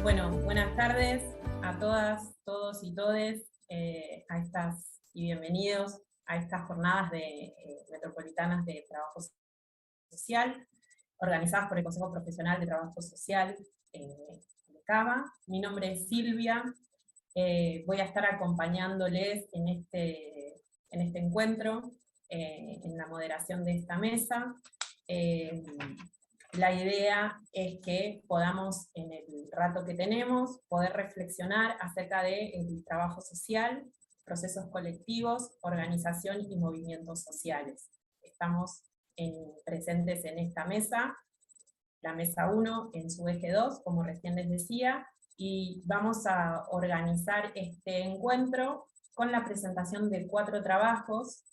Bueno, buenas tardes a todas, todos y todes, y bienvenidos a estas jornadas metropolitanas de trabajo social, organizadas por el Consejo Profesional de Trabajo Social de CABA. Mi nombre es Silvia, voy a estar acompañándoles en este encuentro, en la moderación de esta mesa. La idea es que podamos, en el rato que tenemos, poder reflexionar acerca del trabajo social, procesos colectivos, organización y movimientos sociales. Estamos presentes en esta mesa, la mesa 1 en su eje 2, como recién les decía, y vamos a organizar este encuentro con la presentación de 4 trabajos.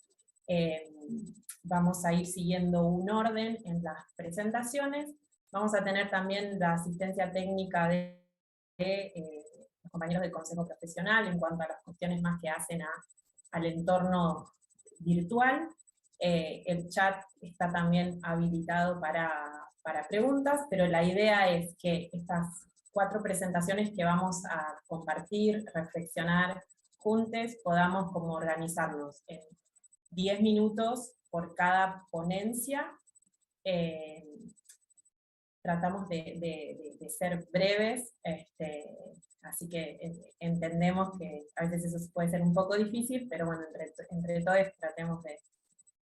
Vamos a ir siguiendo un orden en las presentaciones. Vamos a tener también la asistencia técnica de los compañeros del Consejo Profesional en cuanto a las cuestiones más que hacen al entorno virtual. El chat está también habilitado para preguntas, pero la idea es que estas 4 presentaciones que vamos a compartir, reflexionar juntos, podamos como organizarnos en 10 minutos por cada ponencia. Tratamos de ser breves, así que entendemos que a veces eso puede ser un poco difícil, pero bueno, entre todos tratemos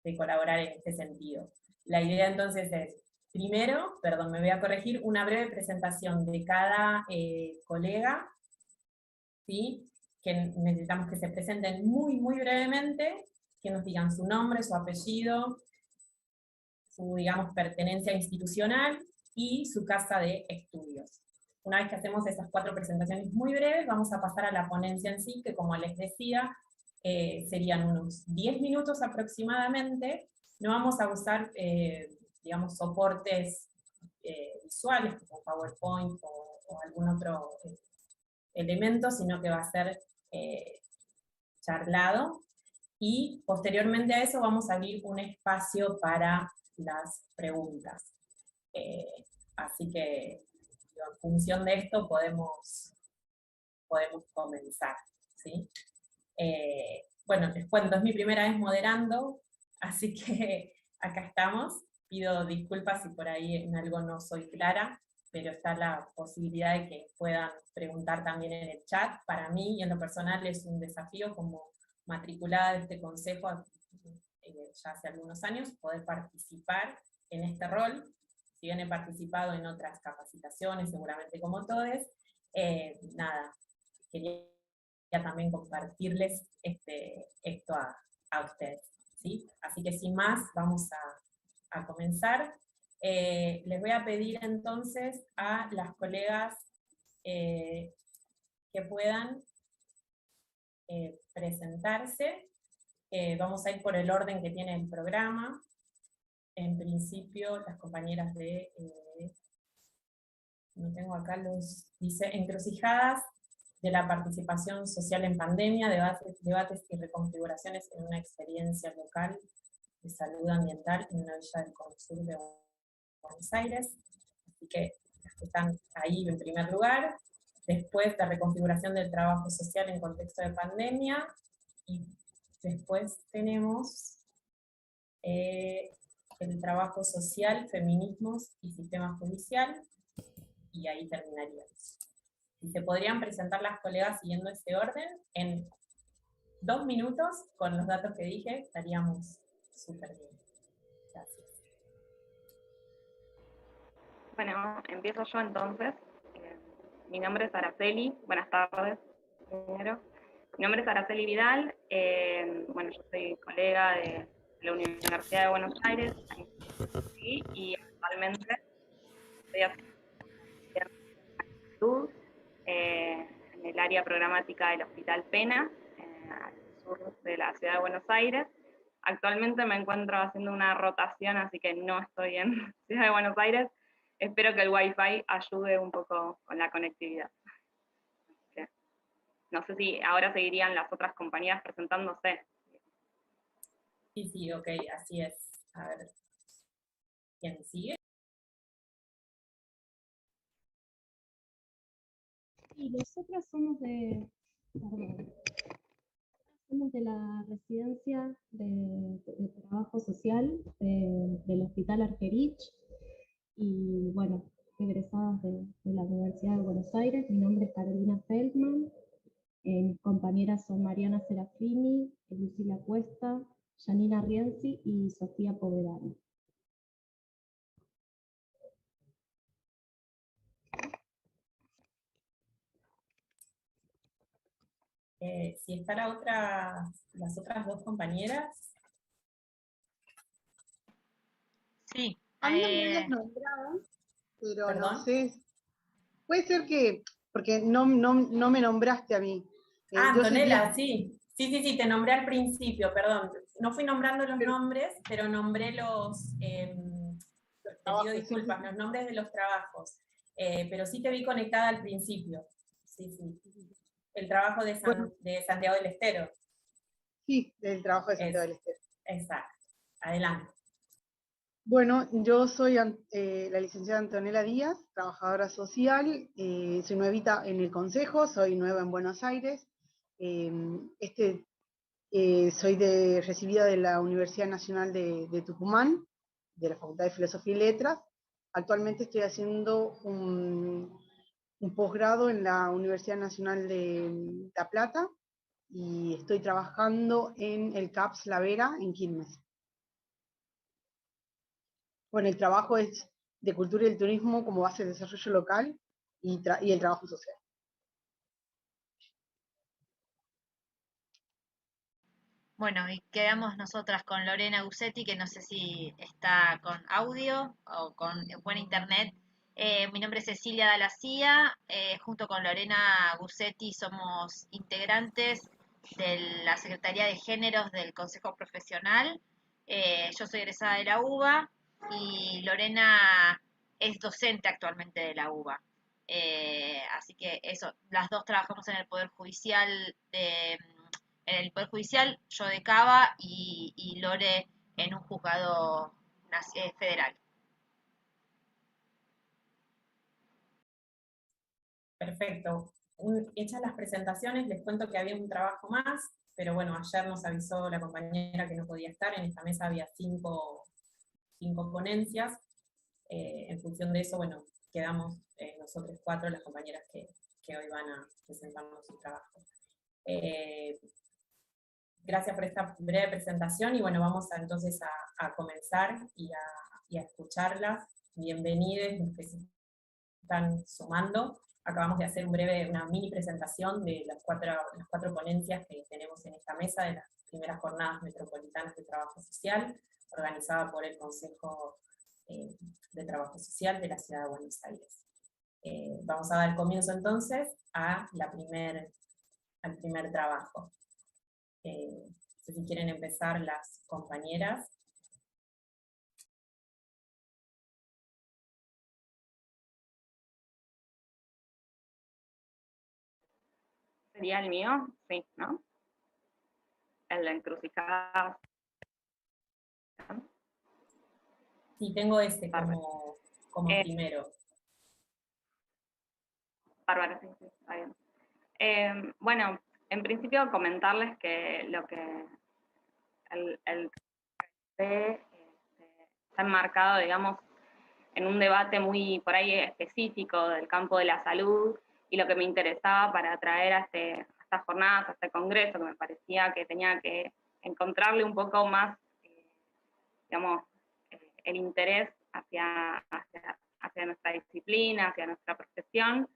de colaborar en este sentido. La idea entonces es, primero, me voy a corregir, una breve presentación de cada colega, ¿sí? Que necesitamos que se presenten muy brevemente, que nos digan su nombre, su apellido, su, digamos, pertenencia institucional y su casa de estudios. Una vez que hacemos esas 4 presentaciones muy breves, vamos a pasar a la ponencia en sí, que como les decía, serían unos 10 minutos aproximadamente. No vamos a usar, digamos, soportes visuales, como PowerPoint o algún otro elemento, sino que va a ser charlado. Y posteriormente a eso vamos a abrir un espacio para las preguntas. Así que en función de esto podemos comenzar, ¿sí? Bueno, les cuento, es mi primera vez moderando, así que acá estamos. Pido disculpas si por ahí en algo no soy clara, pero está la posibilidad de que puedan preguntar también en el chat. Para mí, y en lo personal, es un desafío como matriculada de este consejo ya hace algunos años, poder participar en este rol. Si bien he participado en otras capacitaciones, seguramente como todos, nada, quería también compartirles esto a ustedes, ¿sí? Así que sin más, vamos a comenzar. Les voy a pedir entonces a las colegas que puedan presentarse. Vamos a ir por el orden que tiene el programa. En principio, las compañeras no tengo acá dice, encrucijadas de la participación social en pandemia, debates y reconfiguraciones en una experiencia local de salud ambiental en una villa del sur de Buenos Aires. Así que están ahí en primer lugar. Después, la reconfiguración del trabajo social en contexto de pandemia. Y después tenemos el trabajo social, feminismos y sistema judicial. Y ahí terminaríamos. Si se podrían presentar las colegas siguiendo ese orden, en 2 minutos, con los datos que dije, estaríamos súper bien. Gracias. Bueno, empiezo yo entonces. Mi nombre es Araceli, buenas tardes primero. Mi nombre es Araceli Vidal, bueno, yo soy colega de la Universidad de Buenos Aires, y actualmente estoy haciendo salud en el área programática del Hospital Pena, al sur de la ciudad de Buenos Aires. Actualmente me encuentro haciendo una rotación, así que no estoy en Ciudad de Buenos Aires. Espero que el Wi-Fi ayude un poco con la conectividad. No sé si ahora seguirían las otras compañías presentándose. Sí, ok, así es. A ver, ¿quién sigue? Sí, nosotras somos somos de la residencia de trabajo social del Hospital Argerich y bueno, egresadas de la Universidad de Buenos Aires. Mi nombre es Carolina Feldman, mis compañeras son Mariana Serafini, Lucila Cuesta, Janina Rienzi y Sofía Povedano. Si está las otras dos compañeras. Sí. A mí no me habías nombrado, pero ¿Perdón? no sé. Puede ser que, porque no me nombraste a mí. Yo soy Antonella, sí. Sí, te nombré al principio, perdón. No fui nombrando los nombres, pero nombré te pido disculpas, los nombres de los trabajos. Pero sí te vi conectada al principio. Sí. El trabajo de Santiago del Estero. Sí, del trabajo de Santiago del Estero. Exacto. Adelante. Bueno, yo soy la licenciada Antonella Díaz, trabajadora social, soy nuevita en el Consejo, soy nueva en Buenos Aires. Soy recibida de la Universidad Nacional de Tucumán, de la Facultad de Filosofía y Letras. Actualmente estoy haciendo un posgrado en la Universidad Nacional de La Plata y estoy trabajando en el CAPS La Vera en Quilmes. Bueno, el trabajo es de cultura y el turismo como base de desarrollo local y el trabajo social. Bueno, y quedamos nosotras con Lorena Gussetti, que no sé si está con audio o con buen internet. Mi nombre es Cecilia Dalacía, junto con Lorena Gussetti somos integrantes de la Secretaría de Géneros del Consejo Profesional. Yo soy egresada de la UBA y Lorena es docente actualmente de la UBA. Así que eso, las dos trabajamos en el Poder Judicial yo de Cava y Lore en un juzgado federal. Perfecto. Hechas las presentaciones, les cuento que había un trabajo más, pero bueno, ayer nos avisó la compañera que no podía estar. En esta mesa había cinco ponencias. En función de eso, bueno, quedamos nosotros cuatro, las compañeras que hoy van a presentarnos su trabajo. Gracias por esta breve presentación y bueno, vamos entonces a comenzar y a escucharlas. Bienvenidos los que se están sumando. Acabamos de hacer una mini presentación de las cuatro ponencias que tenemos en esta mesa de las primeras jornadas metropolitanas de trabajo social, organizada por el Consejo de Trabajo Social de la Ciudad de Buenos Aires. Vamos a dar comienzo entonces al primer trabajo. No sé si quieren empezar las compañeras. ¿Sería el mío? Sí, ¿no? El de encrucijadas. Sí, tengo este como primero. Bárbara, sí, está bien. Bueno, en principio comentarles que lo que el está enmarcado, digamos, en un debate muy por ahí específico del campo de la salud, y lo que me interesaba para traer a estas jornadas, a este congreso, que me parecía que tenía que encontrarle un poco más, digamos, el interés hacia nuestra disciplina, hacia nuestra profesión.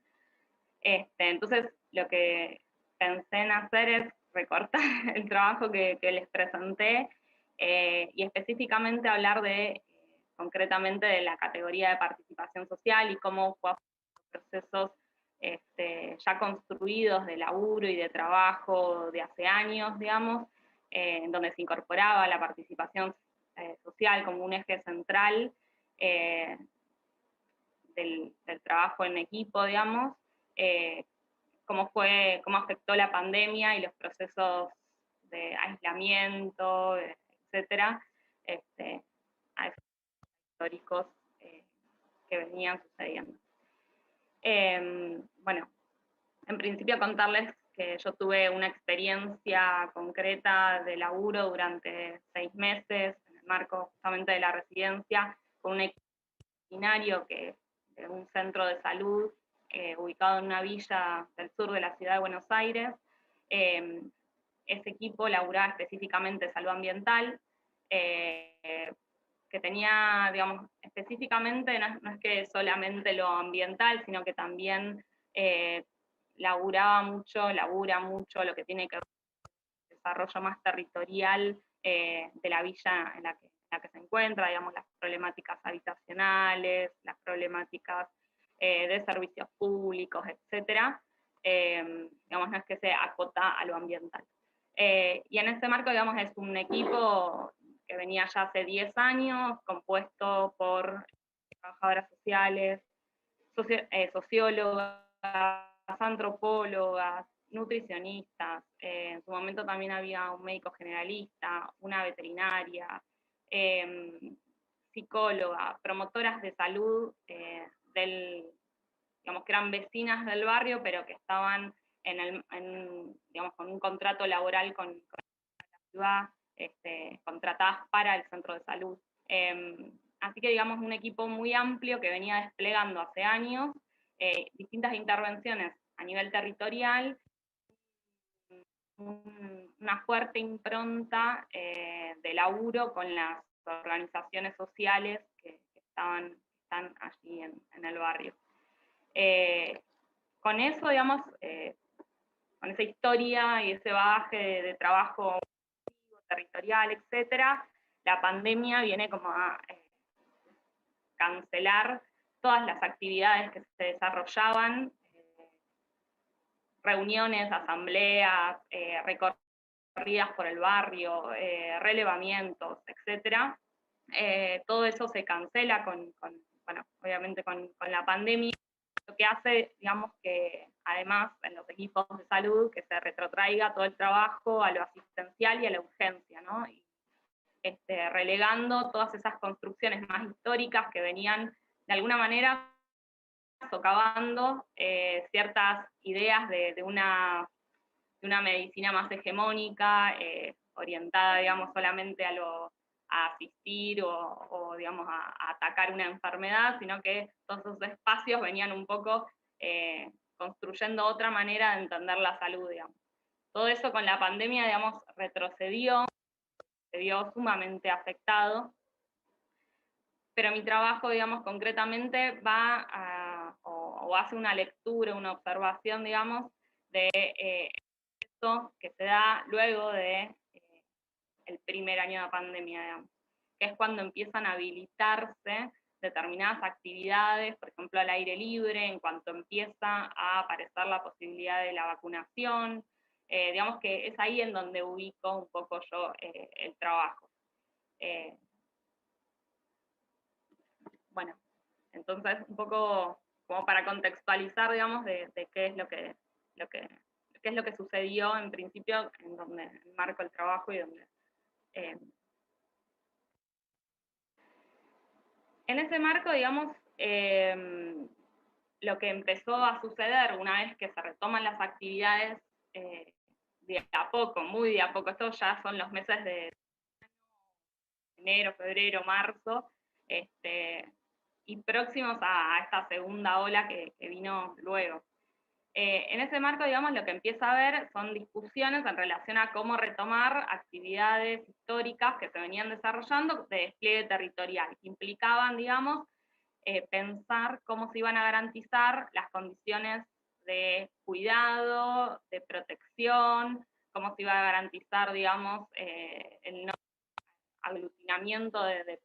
Entonces, lo que pensé en hacer es recortar el trabajo que les presenté y específicamente hablar concretamente de la categoría de participación social y cómo fue procesos ya construidos de laburo y de trabajo de hace años, digamos, en donde se incorporaba la participación social como un eje central del trabajo en equipo, digamos, cómo afectó la pandemia y los procesos de aislamiento, etcétera, a esos históricos que venían sucediendo. Bueno, en principio contarles que yo tuve una experiencia concreta de laburo durante 6 meses, en el marco justamente de la residencia, con un equipo veterinario de un centro de salud ubicado en una villa del sur de la ciudad de Buenos Aires. Ese equipo laburaba específicamente salud ambiental, que tenía, digamos, específicamente, no es que solamente lo ambiental, sino que también labura mucho lo que tiene que ver con el desarrollo más territorial de la villa en la que se encuentra, digamos, las problemáticas habitacionales, las problemáticas de servicios públicos, etc. Digamos, no es que se acota a lo ambiental. Y en ese marco, digamos, es un equipo que venía ya hace 10 años, compuesto por trabajadoras sociales, sociólogas, antropólogas, nutricionistas, en su momento también había un médico generalista, una veterinaria, psicóloga, promotoras de salud, digamos que eran vecinas del barrio, pero que estaban digamos, con un contrato laboral con la ciudad, contratadas para el centro de salud. Así que, digamos, un equipo muy amplio que venía desplegando hace años distintas intervenciones a nivel territorial, una fuerte impronta de laburo con las organizaciones sociales que están allí en el barrio. Con eso, digamos, con esa historia y ese bagaje de trabajo territorial, etcétera, la pandemia viene como a cancelar todas las actividades que se desarrollaban, reuniones, asambleas, recorridas por el barrio, relevamientos, etcétera. Todo eso se cancela bueno, obviamente con la pandemia, lo que hace, digamos, que además en los equipos de salud que se retrotraiga todo el trabajo a lo asistencial y a la urgencia, ¿no? Y, relegando todas esas construcciones más históricas que venían de alguna manera socavando ciertas ideas de una medicina más hegemónica, orientada, digamos, solamente a asistir o digamos, a atacar una enfermedad, sino que todos esos espacios venían un poco construyendo otra manera de entender la salud, digamos. Todo eso con la pandemia, digamos, retrocedió, se vio sumamente afectado, pero mi trabajo, digamos, concretamente va o hace una lectura, una observación, digamos, de esto que se da luego de el primer año de pandemia, digamos, que es cuando empiezan a habilitarse determinadas actividades, por ejemplo, al aire libre, en cuanto empieza a aparecer la posibilidad de la vacunación, digamos que es ahí en donde ubico un poco yo el trabajo. Bueno, entonces un poco como para contextualizar, digamos, de qué es qué es lo que sucedió en principio, en donde marco el trabajo y donde en ese marco, digamos, lo que empezó a suceder una vez que se retoman las actividades de a poco, muy de a poco, estos ya son los meses de enero, febrero, marzo, y próximos a esta segunda ola que vino luego. En ese marco, digamos, lo que empieza a haber son discusiones en relación a cómo retomar actividades históricas que se venían desarrollando de despliegue territorial, que implicaban, digamos, pensar cómo se iban a garantizar las condiciones de cuidado, de protección, cómo se iba a garantizar, digamos, el no aglutinamiento de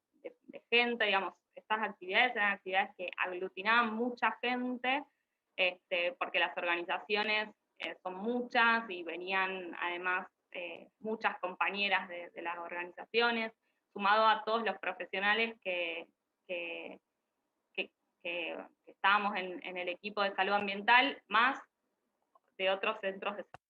gente, digamos, estas actividades eran actividades que aglutinaban mucha gente, porque las organizaciones son muchas y venían además muchas compañeras de las organizaciones, sumado a todos los profesionales que estábamos en el equipo de salud ambiental, más de otros centros de salud.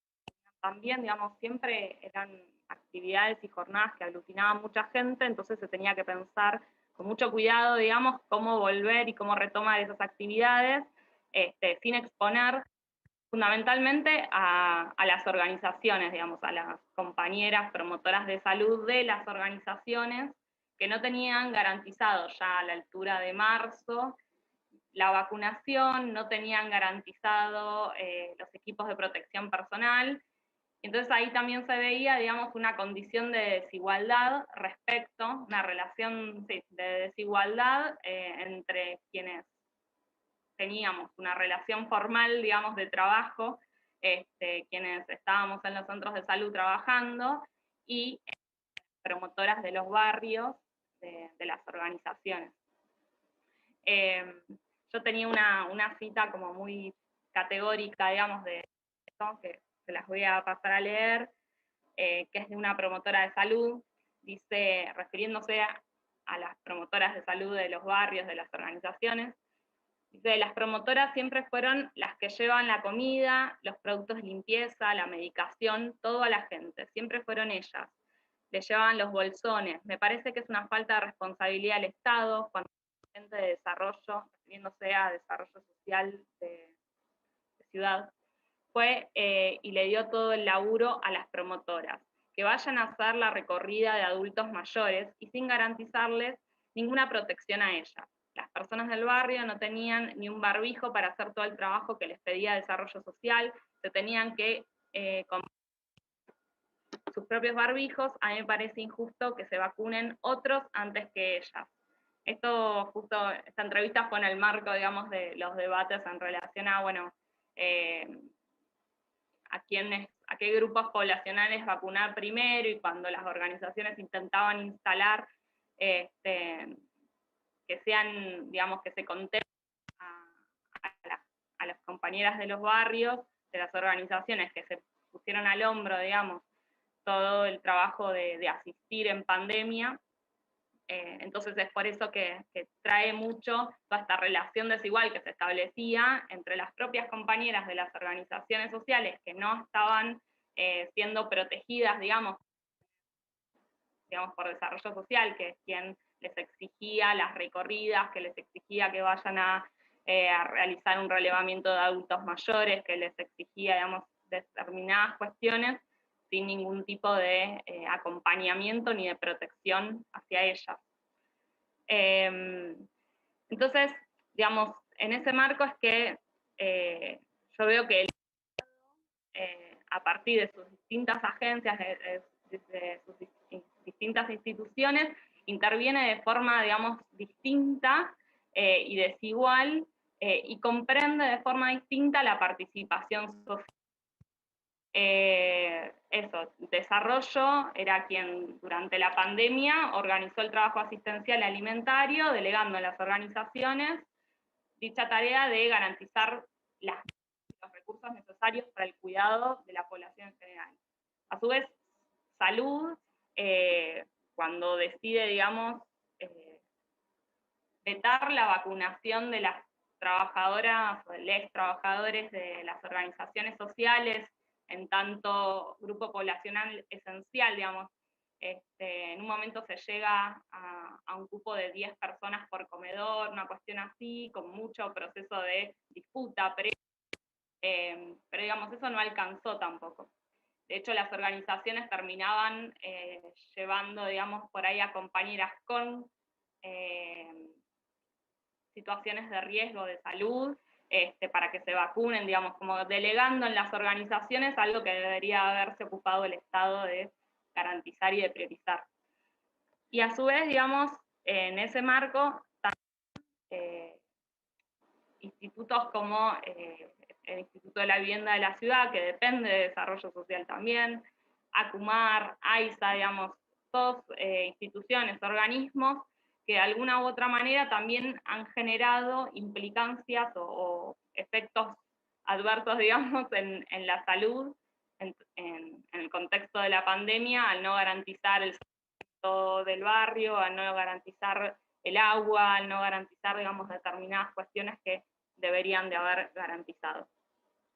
También, digamos, siempre eran actividades y jornadas que aglutinaban mucha gente, entonces se tenía que pensar con mucho cuidado, digamos, cómo volver y cómo retomar esas actividades, sin exponer fundamentalmente a las organizaciones, digamos, a las compañeras promotoras de salud de las organizaciones que no tenían garantizado ya a la altura de marzo la vacunación, no tenían garantizado los equipos de protección personal. Entonces ahí también se veía, digamos, una condición de desigualdad respecto, una relación de desigualdad entre quienes teníamos una relación formal, digamos, de trabajo, quienes estábamos en los centros de salud trabajando, y promotoras de los barrios, de las organizaciones. Yo tenía una cita como muy categórica, digamos, de esto, que se las voy a pasar a leer, que es de una promotora de salud, dice, refiriéndose a las promotoras de salud de los barrios, de las organizaciones, dice, las promotoras siempre fueron las que llevan la comida, los productos de limpieza, la medicación, todo a la gente, siempre fueron ellas. Le llevaban los bolsones. Me parece que es una falta de responsabilidad del Estado cuando gente de desarrollo, refiriéndose a desarrollo social de ciudad, fue y le dio todo el laburo a las promotoras, que vayan a hacer la recorrida de adultos mayores y sin garantizarles ninguna protección a ellas. Las personas del barrio no tenían ni un barbijo para hacer todo el trabajo que les pedía desarrollo social, se tenían que comprar sus propios barbijos. A mí me parece injusto que se vacunen otros antes que ellas. Esto, justo, esta entrevista fue en el marco, digamos, de los debates en relación a, bueno, a qué grupos poblacionales vacunar primero, y cuando las organizaciones intentaban instalar que sean, digamos, que se contemplen a las compañeras de los barrios, de las organizaciones que se pusieron al hombro, digamos, todo el trabajo de asistir en pandemia. Entonces es por eso que trae mucho toda esta relación desigual que se establecía entre las propias compañeras de las organizaciones sociales que no estaban siendo protegidas, digamos, por desarrollo social, que es quien les exigía las recorridas, que les exigía que vayan a realizar un relevamiento de adultos mayores, que les exigía, digamos, determinadas cuestiones sin ningún tipo de acompañamiento ni de protección hacia ellas. Entonces, digamos, en ese marco es que yo veo que a partir de sus distintas agencias, de sus distintas instituciones, interviene de forma, digamos, distinta y desigual, y comprende de forma distinta la participación social. Eso, Desarrollo era quien durante la pandemia organizó el trabajo asistencial alimentario, delegando en las organizaciones dicha tarea de garantizar los recursos necesarios para el cuidado de la población en general. A su vez, Salud, cuando decide, digamos, vetar la vacunación de las trabajadoras o de los trabajadores de las organizaciones sociales, en tanto grupo poblacional esencial, digamos, en un momento se llega a un cupo de 10 personas por comedor, una cuestión así, con mucho proceso de disputa, pero digamos, eso no alcanzó tampoco. De hecho, las organizaciones terminaban llevando, digamos, por ahí a compañeras con situaciones de riesgo de salud, para que se vacunen, digamos, como delegando en las organizaciones algo que debería haberse ocupado el Estado de garantizar y de priorizar. Y a su vez, digamos, en ese marco, institutos como el Instituto de la Vivienda de la Ciudad, que depende de desarrollo social también, ACUMAR, AISA, digamos, todas instituciones, organismos, que de alguna u otra manera también han generado implicancias o efectos adversos, digamos, en la salud, en el contexto de la pandemia, al no garantizar el servicio del barrio, al no garantizar el agua, al no garantizar, digamos, determinadas cuestiones que deberían de haber garantizado.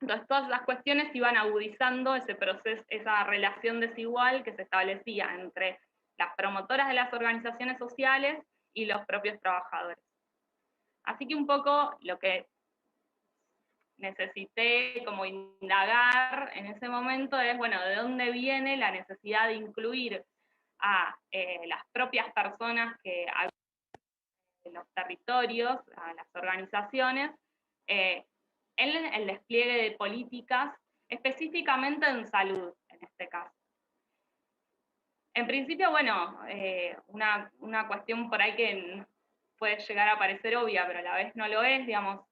Entonces todas las cuestiones iban agudizando ese proceso, esa relación desigual que se establecía entre las promotoras de las organizaciones sociales y los propios trabajadores. Así que un poco lo que necesité como indagar en ese momento es, bueno, ¿de dónde viene la necesidad de incluir a las propias personas que habitan en los territorios, a las organizaciones, en el despliegue de políticas, específicamente en salud, en este caso? En principio, bueno, una cuestión por ahí que puede llegar a parecer obvia, pero a la vez no lo es, digamos,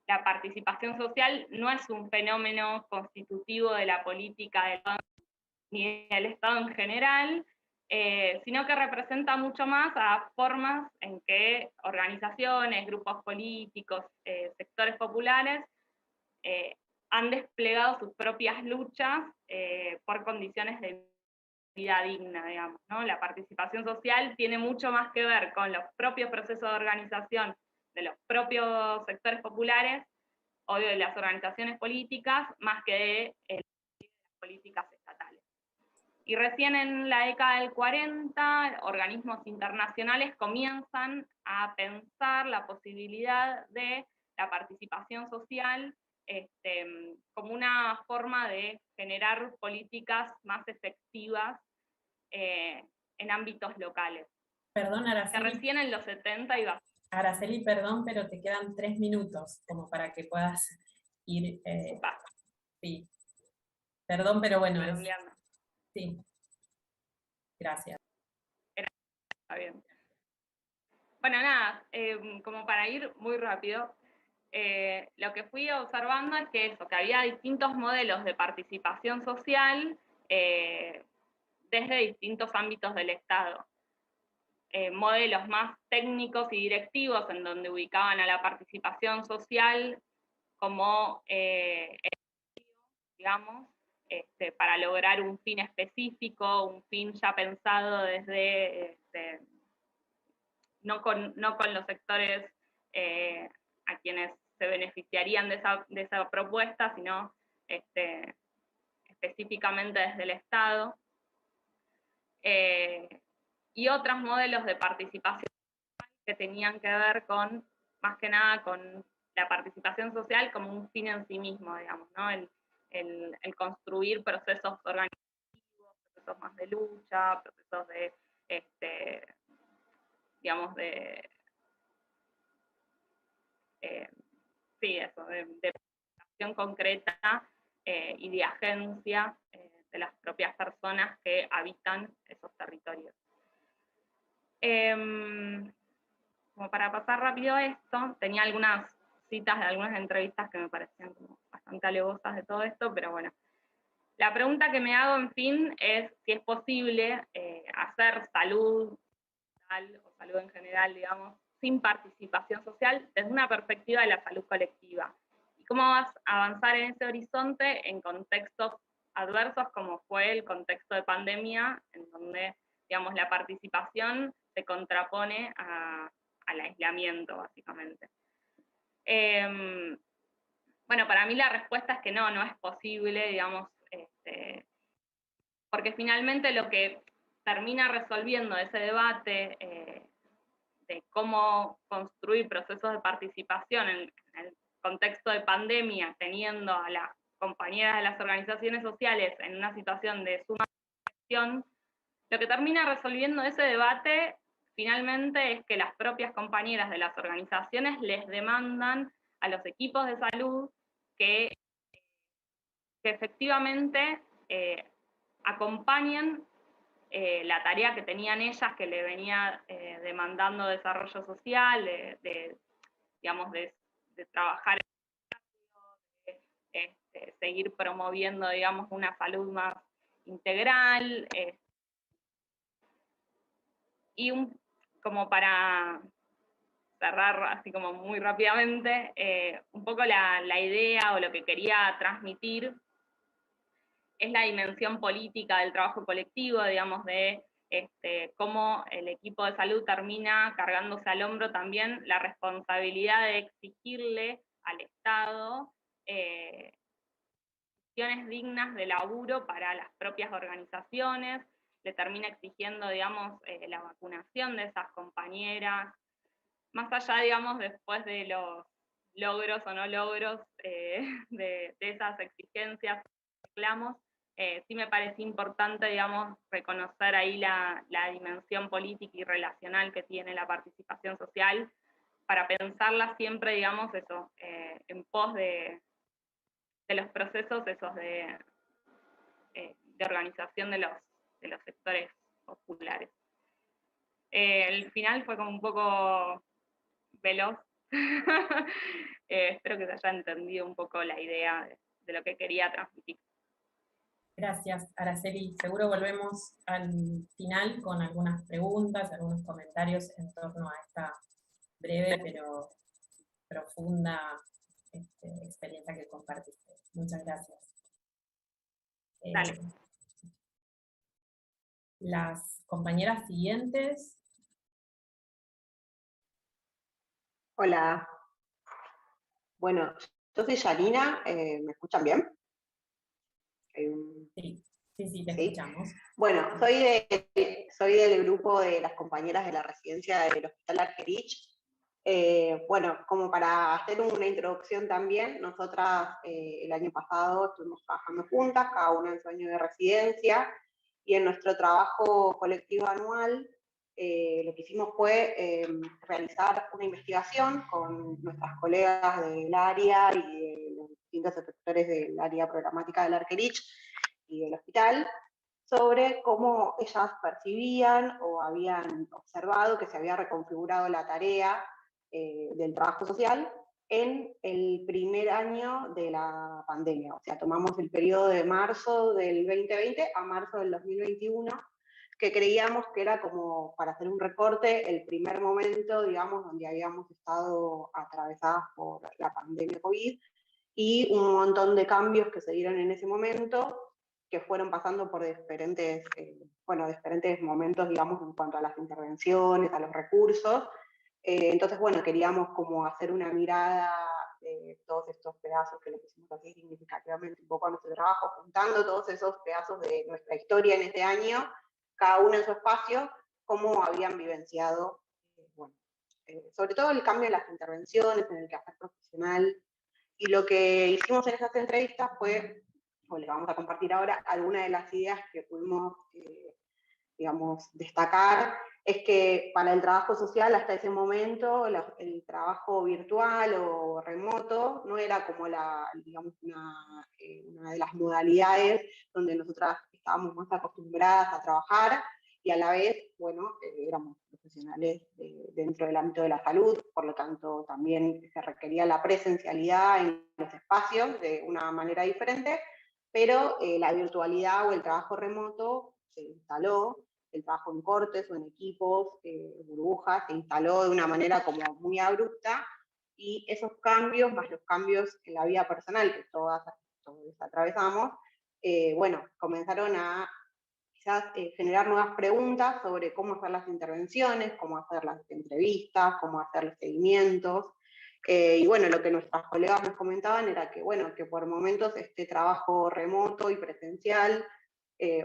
la participación social no es un fenómeno constitutivo de la política del Estado, ni del Estado en general, sino que representa mucho más a formas en que organizaciones, grupos políticos, sectores populares han desplegado sus propias luchas por condiciones de vida digna, digamos, ¿no? La participación social tiene mucho más que ver con los propios procesos de organización de los propios sectores populares o de las organizaciones políticas, más que de las políticas estatales. Y recién en la década del 40, organismos internacionales comienzan a pensar la posibilidad de la participación social como una forma de generar políticas más efectivas en ámbitos locales. Perdón, Que Araceli. recién en los 70 iba. Araceli, perdón, pero te quedan 3 minutos como para que puedas ir. Sí. Perdón, pero bueno. Sí. Gracias. Está bien. Bueno, nada, como para ir muy rápido, lo que fui observando es que había distintos modelos de participación social desde distintos ámbitos del Estado. Modelos más técnicos y directivos en donde ubicaban a la participación social como, digamos, para lograr un fin específico, un fin ya pensado desde, no con los sectores a quienes se beneficiarían de esa propuesta, sino específicamente desde el Estado. Y otros modelos de participación que tenían que ver con, más que nada, con la participación social como un fin en sí mismo, digamos, ¿no? El construir procesos organizativos, procesos más de lucha, procesos de, digamos, de participación concreta y de agencia de las propias personas que habitan esos territorios. Como para pasar rápido a esto, tenía algunas citas de algunas entrevistas que me parecían como bastante alevosas de todo esto, pero bueno. La pregunta que me hago, en fin, es si es posible hacer salud o salud en general, digamos, sin participación social desde una perspectiva de la salud colectiva. ¿Y cómo vas a avanzar en ese horizonte en contextos adversos como fue el contexto de pandemia, en donde, digamos, la participación se contrapone al aislamiento, básicamente? Bueno, para mí la respuesta es que no es posible, digamos, porque finalmente lo que termina resolviendo ese debate de cómo construir procesos de participación en el contexto de pandemia, teniendo a las compañeras de las organizaciones sociales en una situación de suma presión, lo que termina resolviendo ese debate finalmente es que las propias compañeras de las organizaciones les demandan a los equipos de salud que efectivamente acompañen la tarea que tenían ellas, que le venía demandando desarrollo social, digamos, de trabajar, de seguir promoviendo, digamos, una salud más integral, y como para cerrar así como muy rápidamente, un poco la idea o lo que quería transmitir es la dimensión política del trabajo colectivo, digamos, de cómo el equipo de salud termina cargándose al hombro también la responsabilidad de exigirle al Estado condiciones dignas de laburo para las propias organizaciones, le termina exigiendo, digamos, la vacunación de esas compañeras, más allá, digamos, después de logros o no logros de esas exigencias, reclamos. Sí me parece importante, digamos, reconocer ahí la dimensión política y relacional que tiene la participación social, para pensarla siempre, digamos, eso, en pos de los procesos esos de organización de los sectores populares. El final fue como un poco veloz. Espero que se haya entendido un poco la idea de lo que quería transmitir. Gracias, Araceli. Seguro volvemos al final con algunas preguntas, algunos comentarios en torno a esta breve pero profunda experiencia que compartiste. Muchas gracias. Dale. Las compañeras siguientes. Hola. Bueno, yo soy Yanina, ¿me escuchan bien? Sí, te ¿Sí? escuchamos. Bueno, soy del grupo de las compañeras de la residencia del Hospital Argerich. Bueno, como para hacer una introducción también, nosotras el año pasado estuvimos trabajando juntas, cada una en su año de residencia, y en nuestro trabajo colectivo anual lo que hicimos fue realizar una investigación con nuestras colegas del área y de los distintos sectores del área programática del Argerich y del hospital, sobre cómo ellas percibían o habían observado que se había reconfigurado la tarea del trabajo social en el primer año de la pandemia. O sea, tomamos el periodo de marzo del 2020 a marzo del 2021, que creíamos que era como para hacer un recorte el primer momento, digamos, donde habíamos estado atravesadas por la pandemia COVID, y un montón de cambios que se dieron en ese momento, que fueron pasando por diferentes momentos, digamos, en cuanto a las intervenciones, a los recursos. Entonces, bueno, queríamos como hacer una mirada de todos estos pedazos que le pusimos así significativamente un poco a nuestro trabajo, juntando todos esos pedazos de nuestra historia en este año, cada uno en su espacio, cómo habían vivenciado, sobre todo el cambio en las intervenciones, en el quehacer profesional. Y lo que hicimos en esas entrevistas fue, o les vamos a compartir ahora, algunas de las ideas que pudimos, digamos, destacar, es que para el trabajo social hasta ese momento el trabajo virtual o remoto no era como digamos, una de las modalidades donde nosotras estábamos más acostumbradas a trabajar, y a la vez, bueno, éramos profesionales dentro del ámbito de la salud, por lo tanto también se requería la presencialidad en los espacios de una manera diferente, pero la virtualidad o el trabajo remoto se instaló, el trabajo en cortes o en equipos, burbujas, se instaló de una manera como muy abrupta, y esos cambios, más los cambios en la vida personal que todos atravesamos, bueno, comenzaron a quizás generar nuevas preguntas sobre cómo hacer las intervenciones, cómo hacer las entrevistas, cómo hacer los seguimientos. Y bueno, lo que nuestras colegas nos comentaban era que, bueno, que por momentos este trabajo remoto y presencial,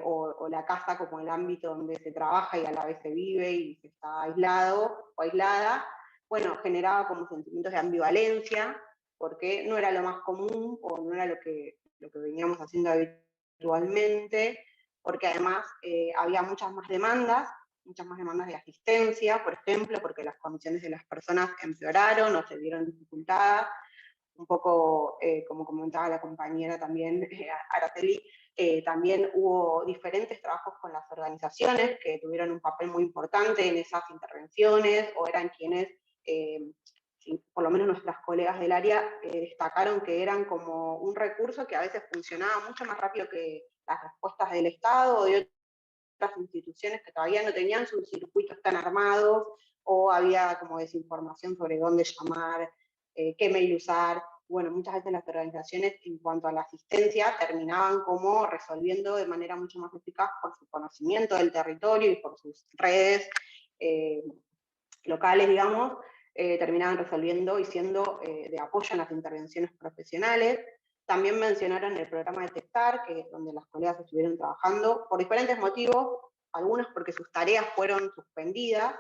o la casa como el ámbito donde se trabaja y a la vez se vive y se está aislado o aislada, bueno, generaba como sentimientos de ambivalencia, porque no era lo más común o no era lo que veníamos haciendo habitualmente, porque además había muchas más demandas de asistencia, por ejemplo, porque las condiciones de las personas empeoraron o se vieron dificultadas. Un poco, como comentaba la compañera también, Araceli, también hubo diferentes trabajos con las organizaciones que tuvieron un papel muy importante en esas intervenciones, o eran quienes, por lo menos nuestras colegas del área, destacaron que eran como un recurso que a veces funcionaba mucho más rápido que las respuestas del Estado o de otras instituciones que todavía no tenían sus circuitos tan armados, o había como desinformación sobre dónde llamar, qué mail usar. Bueno, muchas veces las organizaciones en cuanto a la asistencia terminaban como resolviendo de manera mucho más eficaz por su conocimiento del territorio y por sus redes locales, digamos, terminaban resolviendo y siendo de apoyo en las intervenciones profesionales. También mencionaron el programa Detectar, que es donde las colegas estuvieron trabajando por diferentes motivos, algunos porque sus tareas fueron suspendidas,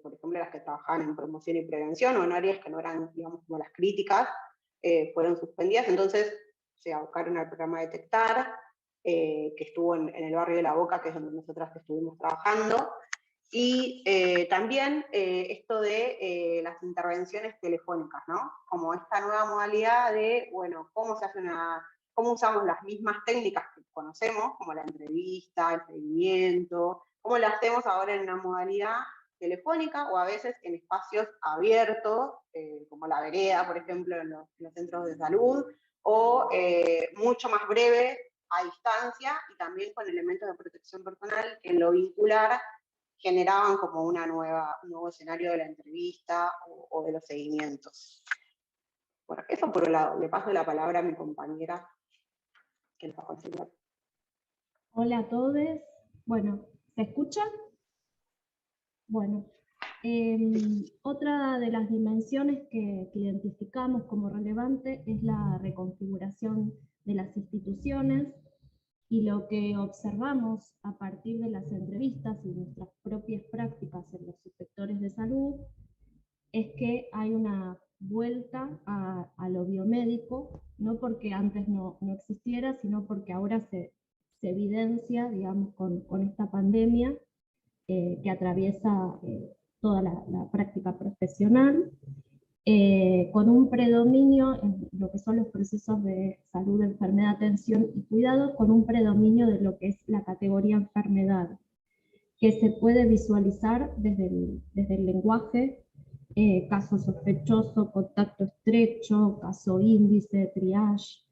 por ejemplo las que trabajaban en promoción y prevención, o en áreas que no eran, digamos, como las críticas, fueron suspendidas. Entonces se abocaron al programa Detectar, que estuvo en el barrio de La Boca, que es donde nosotras estuvimos trabajando. Y también esto de las intervenciones telefónicas, ¿no? Como esta nueva modalidad de, bueno, cómo se hace cómo usamos las mismas técnicas que conocemos, como la entrevista, el seguimiento, cómo la hacemos ahora en una modalidad telefónica o a veces en espacios abiertos, como la vereda, por ejemplo, en los centros de salud, o mucho más breve, a distancia, y también con elementos de protección personal que en lo vincular generaban como un nuevo escenario de la entrevista o de los seguimientos. Bueno, eso por un lado. Le paso la palabra a mi compañera que les va a continuar. Hola a todos. Bueno, ¿se escuchan? Bueno, otra de las dimensiones que identificamos como relevante es la reconfiguración de las instituciones, y lo que observamos a partir de las entrevistas y nuestras propias prácticas en los sectores de salud es que hay una vuelta a lo biomédico, no porque antes no existiera, sino porque ahora se evidencia, digamos, con esta pandemia que atraviesa toda la práctica profesional, con un predominio en lo que son los procesos de salud, enfermedad, atención y cuidado, con un predominio de lo que es la categoría enfermedad, que se puede visualizar desde el lenguaje, caso sospechoso, contacto estrecho, caso índice, triage,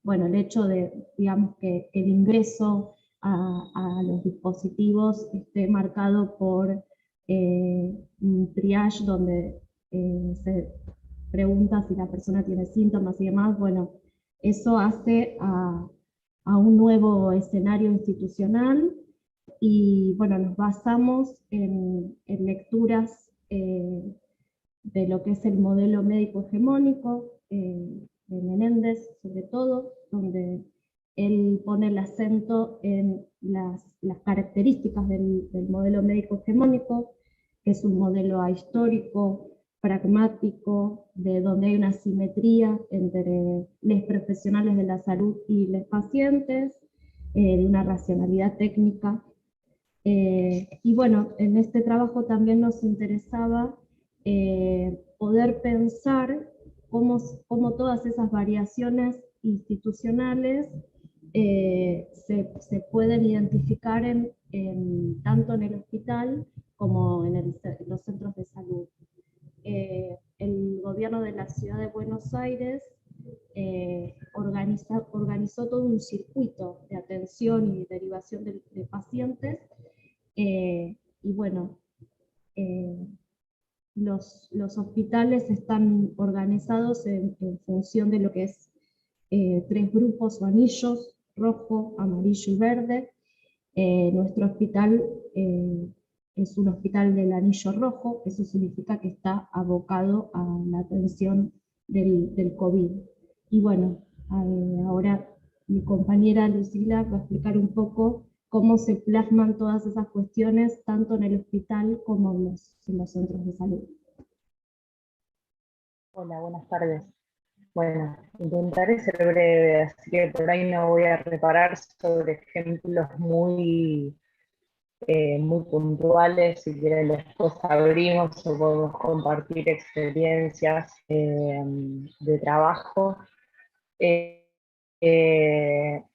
bueno, el hecho de, digamos, que el ingreso a los dispositivos esté marcado por un triage donde se pregunta si la persona tiene síntomas y demás. Bueno, eso hace a un nuevo escenario institucional, y bueno, nos basamos en lecturas de lo que es el modelo médico hegemónico, de Menéndez sobre todo, donde él pone el acento en las características del modelo médico hegemónico, que es un modelo ahistórico, pragmático, de donde hay una simetría entre los profesionales de la salud y los pacientes, de una racionalidad técnica. Y bueno, en este trabajo también nos interesaba poder pensar cómo todas esas variaciones institucionales se pueden identificar tanto en el hospital como en los centros de salud. El gobierno de la ciudad de Buenos Aires organizó todo un circuito de atención y derivación de pacientes, y bueno, los hospitales están organizados en función de lo que es 3 grupos o anillos: rojo, amarillo y verde. Nuestro hospital es un hospital del anillo rojo. Eso significa que está abocado a la atención del COVID. Y bueno, ahora mi compañera Lucila va a explicar un poco cómo se plasman todas esas cuestiones, tanto en el hospital como en los centros de salud. Hola, buenas tardes. Bueno, intentaré ser breve, así que por ahí no voy a reparar sobre ejemplos muy puntuales. Si quieren después abrimos o podemos compartir experiencias de trabajo.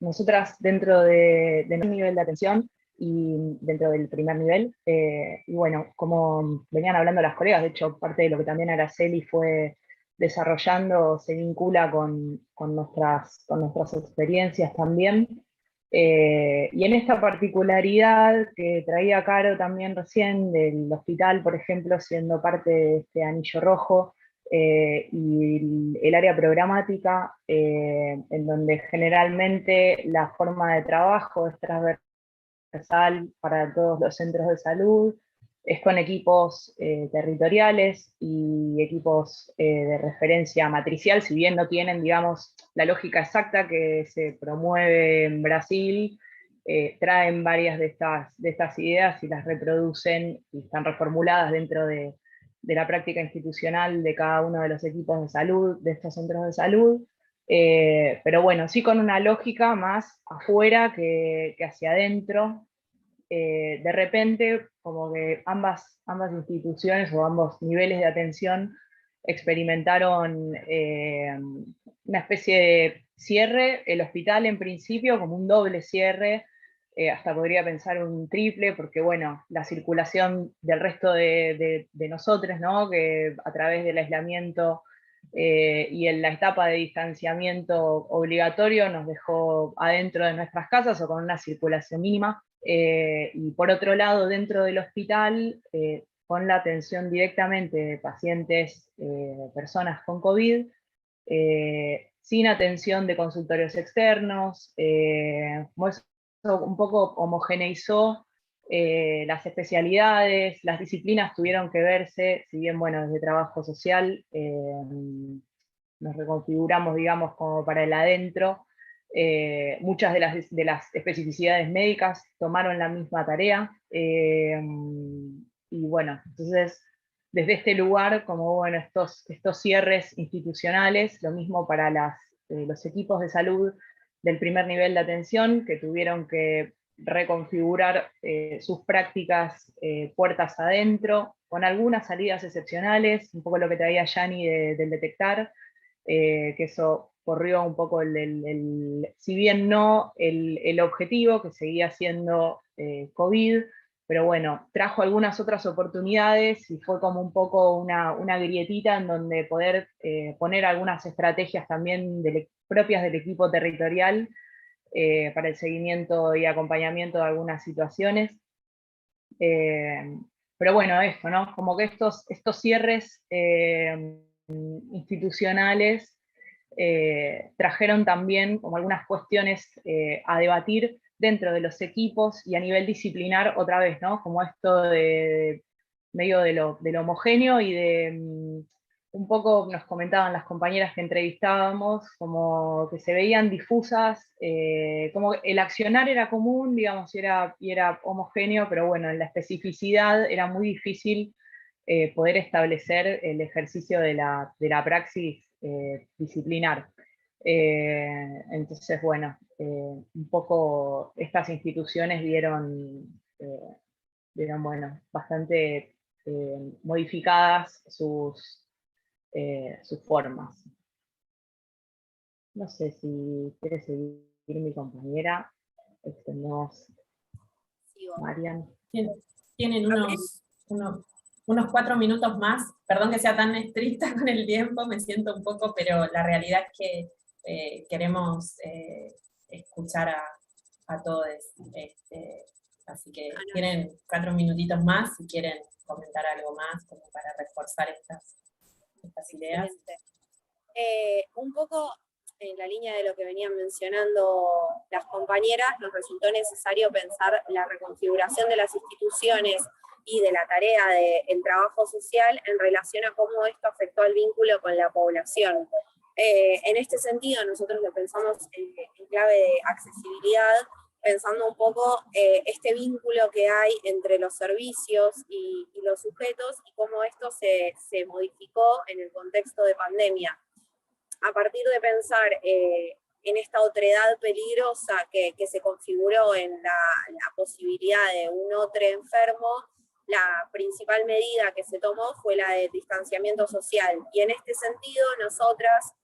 Nosotras dentro de nuestro nivel de atención y dentro del primer nivel, y bueno, como venían hablando las colegas, de hecho parte de lo que también Araceli fue desarrollando se vincula con nuestras experiencias también. Y en esta particularidad que traía Caro también recién del hospital, por ejemplo, siendo parte de este anillo rojo, y el área programática, en donde generalmente la forma de trabajo es transversal para todos los centros de salud, es con equipos territoriales y equipos de referencia matricial, si bien no tienen, digamos, la lógica exacta que se promueve en Brasil traen varias de estas ideas y las reproducen y están reformuladas dentro de la práctica institucional de cada uno de los equipos de salud, de estos centros de salud, pero bueno, sí con una lógica más afuera que hacia adentro. De repente, como que ambas instituciones o ambos niveles de atención experimentaron una especie de cierre, el hospital en principio como un doble cierre, hasta podría pensar un triple, porque bueno, la circulación del resto de nosotros, ¿no? Que a través del aislamiento y en la etapa de distanciamiento obligatorio nos dejó adentro de nuestras casas o con una circulación mínima. Y por otro lado, dentro del hospital, con la atención directamente de pacientes, personas con COVID, sin atención de consultorios externos, eso un poco homogeneizó las especialidades, las disciplinas tuvieron que verse, si bien, bueno, desde trabajo social nos reconfiguramos, digamos, como para el adentro, muchas de las especificidades médicas tomaron la misma tarea, y bueno, entonces desde este lugar, como bueno, estos cierres institucionales, lo mismo para los equipos de salud del primer nivel de atención, que tuvieron que reconfigurar sus prácticas puertas adentro, con algunas salidas excepcionales, un poco lo que traía Yanni del detectar, que eso corrió un poco si bien no el objetivo, que seguía siendo COVID, pero bueno, trajo algunas otras oportunidades y fue como un poco una grietita en donde poder poner algunas estrategias también propias del equipo territorial para el seguimiento y acompañamiento de algunas situaciones. Pero bueno, esto, ¿no? Como que estos cierres institucionales trajeron también como algunas cuestiones a debatir dentro de los equipos y a nivel disciplinar otra vez, ¿no? Como esto de medio de lo homogéneo y de un poco nos comentaban las compañeras que entrevistábamos, como que se veían difusas, como el accionar era común, digamos, y era homogéneo, pero bueno, en la especificidad era muy difícil poder establecer el ejercicio de la praxis disciplinar. Entonces, bueno, un poco estas instituciones vieron bueno, bastante modificadas sus formas. No sé si quiere seguir mi compañera. Extendemos. Marian. Tienen unos 4 minutos más. Perdón que sea tan estricta con el tiempo, me siento un poco, pero la realidad es que queremos escuchar a todos. Así que tienen 4 minutitos más si quieren comentar algo más como para reforzar estas ideas. Un poco en la línea de lo que venían mencionando las compañeras, nos resultó necesario pensar la reconfiguración de las instituciones y de la tarea del trabajo social en relación a cómo esto afectó al vínculo con la población. En este sentido, nosotros lo pensamos en clave de accesibilidad, pensando un poco este vínculo que hay entre los servicios y los sujetos y cómo esto se modificó en el contexto de pandemia. A partir de pensar en esta otredad peligrosa que se configuró en la posibilidad de un otro enfermo, la principal medida que se tomó fue la de distanciamiento social. Y en este sentido, nosotras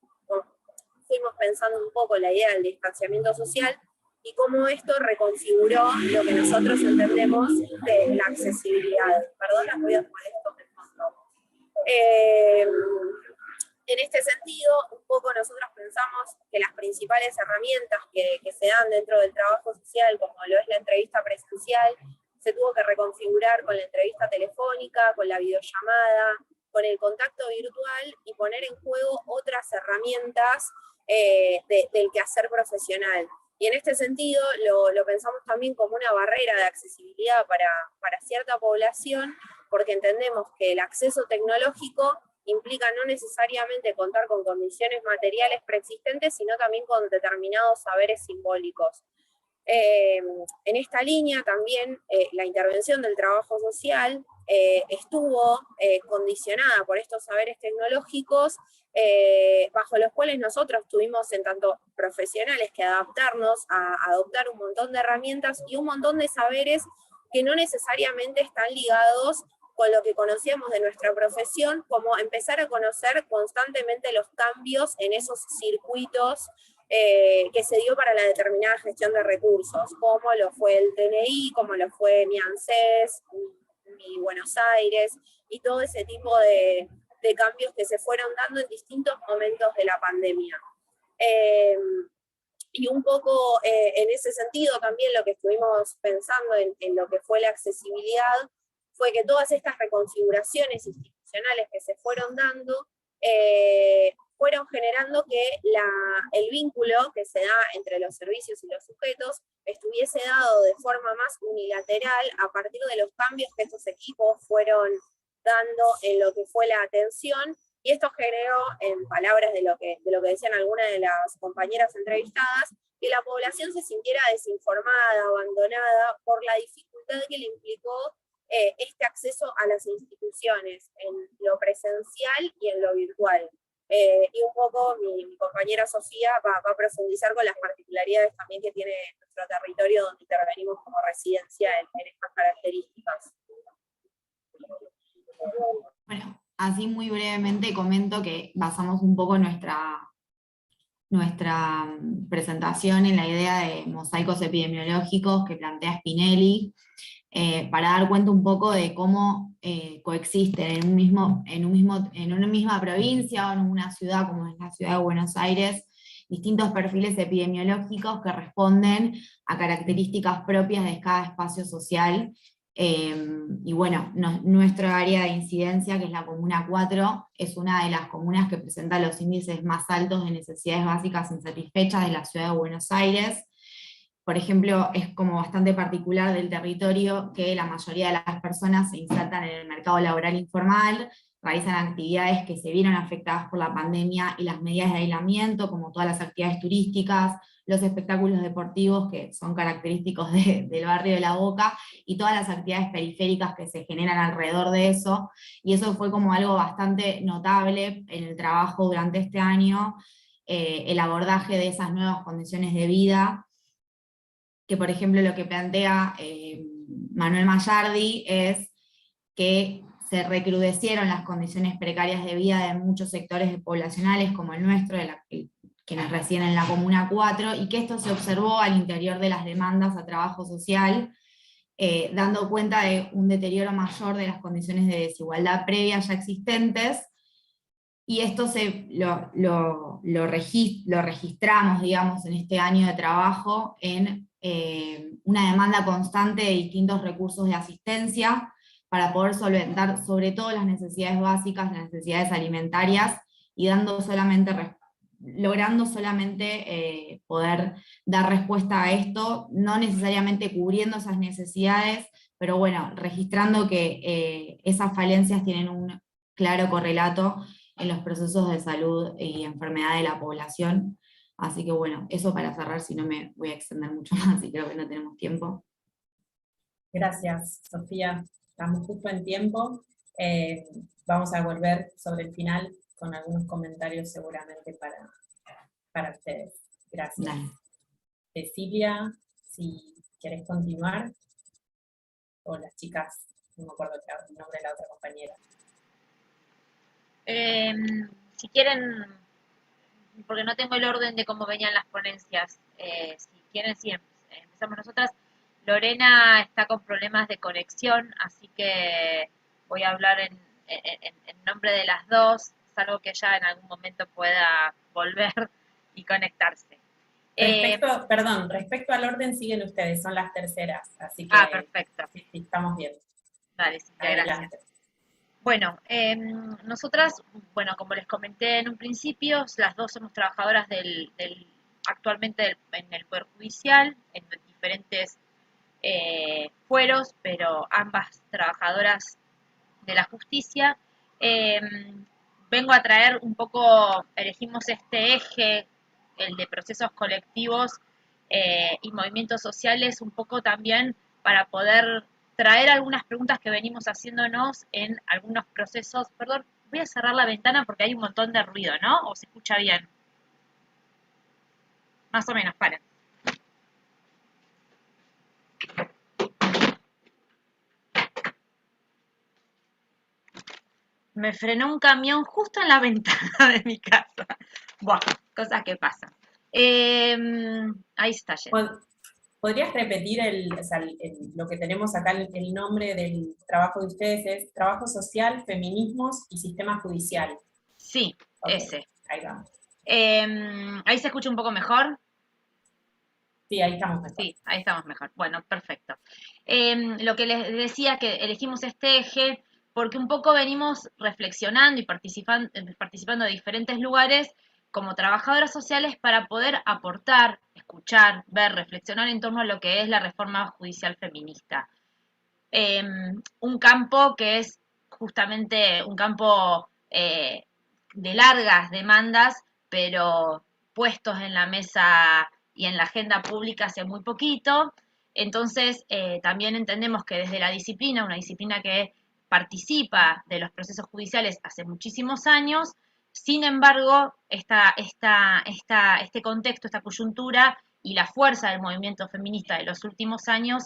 fuimos pensando un poco la idea del distanciamiento social y cómo esto reconfiguró lo que nosotros entendemos de la accesibilidad. Perdón, las voy a poner esto de fondo. En este sentido, un poco nosotros pensamos que las principales herramientas que se dan dentro del trabajo social, como lo es la entrevista presencial, se tuvo que reconfigurar con la entrevista telefónica, con la videollamada, con el contacto virtual y poner en juego otras herramientas del quehacer profesional. Y en este sentido lo pensamos también como una barrera de accesibilidad para cierta población, porque entendemos que el acceso tecnológico implica no necesariamente contar con condiciones materiales preexistentes, sino también con determinados saberes simbólicos. En esta línea también la intervención del trabajo social estuvo condicionada por estos saberes tecnológicos bajo los cuales nosotros tuvimos en tanto profesionales que adaptarnos a adoptar un montón de herramientas y un montón de saberes que no necesariamente están ligados con lo que conocíamos de nuestra profesión, como empezar a conocer constantemente los cambios en esos circuitos que se dio para la determinada gestión de recursos, como lo fue el TNI, como lo fue mi ANSES, mi Buenos Aires, y todo ese tipo de cambios que se fueron dando en distintos momentos de la pandemia. Y un poco en ese sentido también lo que estuvimos pensando en lo que fue la accesibilidad fue que todas estas reconfiguraciones institucionales que se fueron dando fueron generando que el vínculo que se da entre los servicios y los sujetos estuviese dado de forma más unilateral a partir de los cambios que estos equipos fueron dando en lo que fue la atención, y esto generó, en palabras de lo que decían algunas de las compañeras entrevistadas, que la población se sintiera desinformada, abandonada, por la dificultad que le implicó este acceso a las instituciones, en lo presencial y en lo virtual. Y un poco mi compañera Sofía va a profundizar con las particularidades también que tiene nuestro territorio, donde intervenimos como residencia en estas características. Bueno, así muy brevemente comento que basamos un poco nuestra presentación en la idea de mosaicos epidemiológicos que plantea Spinelli, para dar cuenta un poco de cómo coexisten en una misma provincia o en una ciudad como es la ciudad de Buenos Aires, distintos perfiles epidemiológicos que responden a características propias de cada espacio social. Y bueno, nuestra área de incidencia, que es la Comuna 4, es una de las comunas que presenta los índices más altos de necesidades básicas insatisfechas de la ciudad de Buenos Aires. Por ejemplo, es como bastante particular del territorio que la mayoría de las personas se insertan en el mercado laboral informal, realizan actividades que se vieron afectadas por la pandemia y las medidas de aislamiento, como todas las actividades turísticas, los espectáculos deportivos que son característicos del barrio de La Boca, y todas las actividades periféricas que se generan alrededor de eso, y eso fue como algo bastante notable en el trabajo durante este año, el abordaje de esas nuevas condiciones de vida, que por ejemplo lo que plantea Manuel Mayardi es que se recrudecieron las condiciones precarias de vida de muchos sectores poblacionales como el nuestro, quienes residen en la Comuna 4, y que esto se observó al interior de las demandas a trabajo social, dando cuenta de un deterioro mayor de las condiciones de desigualdad previas ya existentes, y esto lo registramos, digamos, en este año de trabajo en una demanda constante de distintos recursos de asistencia para poder solventar sobre todo las necesidades básicas, las necesidades alimentarias, y logrando solamente poder dar respuesta a esto, no necesariamente cubriendo esas necesidades, pero bueno, registrando que esas falencias tienen un claro correlato en los procesos de salud y enfermedad de la población. Así que bueno, eso para cerrar, si no me voy a extender mucho más y creo que no tenemos tiempo. Gracias, Sofía. Estamos justo en tiempo. Vamos a volver sobre el final con algunos comentarios seguramente para ustedes. Gracias. Dale. Cecilia, si querés continuar, o las chicas, no me acuerdo el nombre de la otra compañera. Si quieren, porque no tengo el orden de cómo venían las ponencias, si quieren, sí, empezamos nosotras. Lorena está con problemas de conexión, así que voy a hablar en nombre de las dos, salvo que ella en algún momento pueda volver y conectarse. Respecto al orden siguen ustedes, son las terceras, así que perfecto. Sí, estamos bien. Vale, sí, gracias. Bueno, nosotras, bueno, como les comenté en un principio, las dos somos trabajadoras actualmente en el Poder Judicial, en diferentes fueros, pero ambas trabajadoras de la justicia. Vengo a traer un poco, elegimos este eje, el de procesos colectivos, y movimientos sociales, un poco también para poder traer algunas preguntas que venimos haciéndonos en algunos procesos. Perdón, voy a cerrar la ventana porque hay un montón de ruido, ¿no? ¿O se escucha bien? Más o menos, paren. Me frenó un camión justo en la ventana de mi casa. Bueno, cosas que pasan. Ahí está yendo. ¿Podrías repetir lo que tenemos acá, el nombre del trabajo de ustedes? Es Trabajo Social, Feminismos y Sistema Judicial. Sí, Okay, ese. ahí va. ¿Ahí se escucha un poco mejor? Sí, ahí estamos mejor. Sí, ahí estamos mejor. Bueno, perfecto. Lo que les decía, que elegimos este eje porque un poco venimos reflexionando y participando de diferentes lugares como trabajadoras sociales para poder aportar, escuchar, ver, reflexionar en torno a lo que es la reforma judicial feminista. Un campo que es justamente un campo de largas demandas, pero puestos en la mesa y en la agenda pública hace muy poquito. Entonces, también entendemos que desde la disciplina, una disciplina que participa de los procesos judiciales hace muchísimos años, sin embargo, este contexto, esta coyuntura y la fuerza del movimiento feminista de los últimos años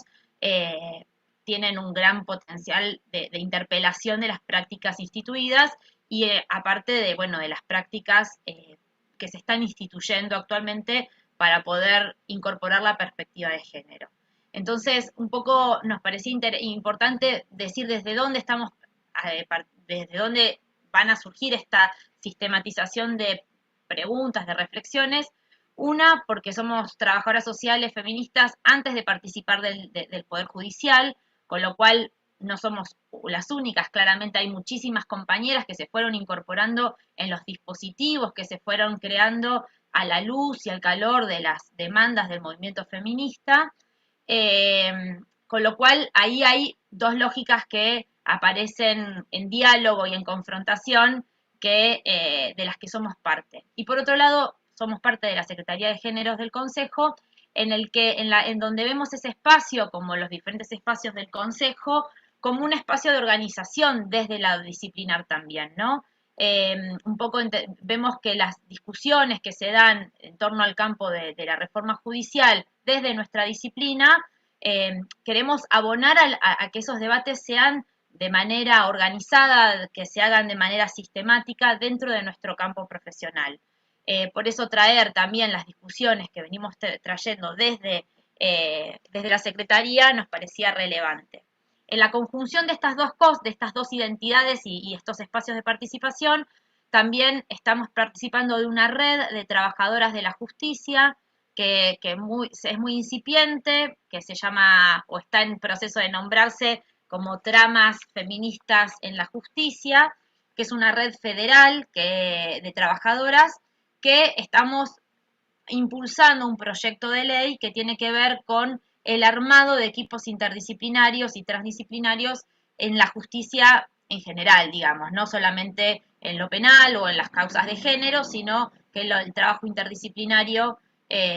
tienen un gran potencial de interpelación de las prácticas instituidas y aparte de, bueno, de las prácticas que se están instituyendo actualmente para poder incorporar la perspectiva de género. Entonces, un poco nos parecía importante decir desde dónde estamos, desde dónde van a surgir esta sistematización de preguntas, de reflexiones. Una, porque somos trabajadoras sociales feministas antes de participar del Poder Judicial, con lo cual no somos las únicas, claramente hay muchísimas compañeras que se fueron incorporando en los dispositivos que se fueron creando a la luz y al calor de las demandas del movimiento feminista, con lo cual ahí hay dos lógicas que aparecen en diálogo y en confrontación de las que somos parte. Y por otro lado, somos parte de la Secretaría de Géneros del Consejo, en donde vemos ese espacio, como los diferentes espacios del Consejo, como un espacio de organización desde la disciplinar también, ¿no? Un poco vemos que las discusiones que se dan en torno al campo de la reforma judicial desde nuestra disciplina, queremos abonar a que esos debates sean de manera organizada, que se hagan de manera sistemática dentro de nuestro campo profesional. Por eso traer también las discusiones que venimos trayendo desde la Secretaría nos parecía relevante. En la conjunción de estas dos cosas, de estas dos identidades y estos espacios de participación, también estamos participando de una red de trabajadoras de la justicia que es muy incipiente, que se llama o está en proceso de nombrarse como Tramas Feministas en la Justicia, que es una red federal de trabajadoras que estamos impulsando un proyecto de ley que tiene que ver con el armado de equipos interdisciplinarios y transdisciplinarios en la justicia en general, digamos, no solamente en lo penal o en las causas de género, sino que el trabajo interdisciplinario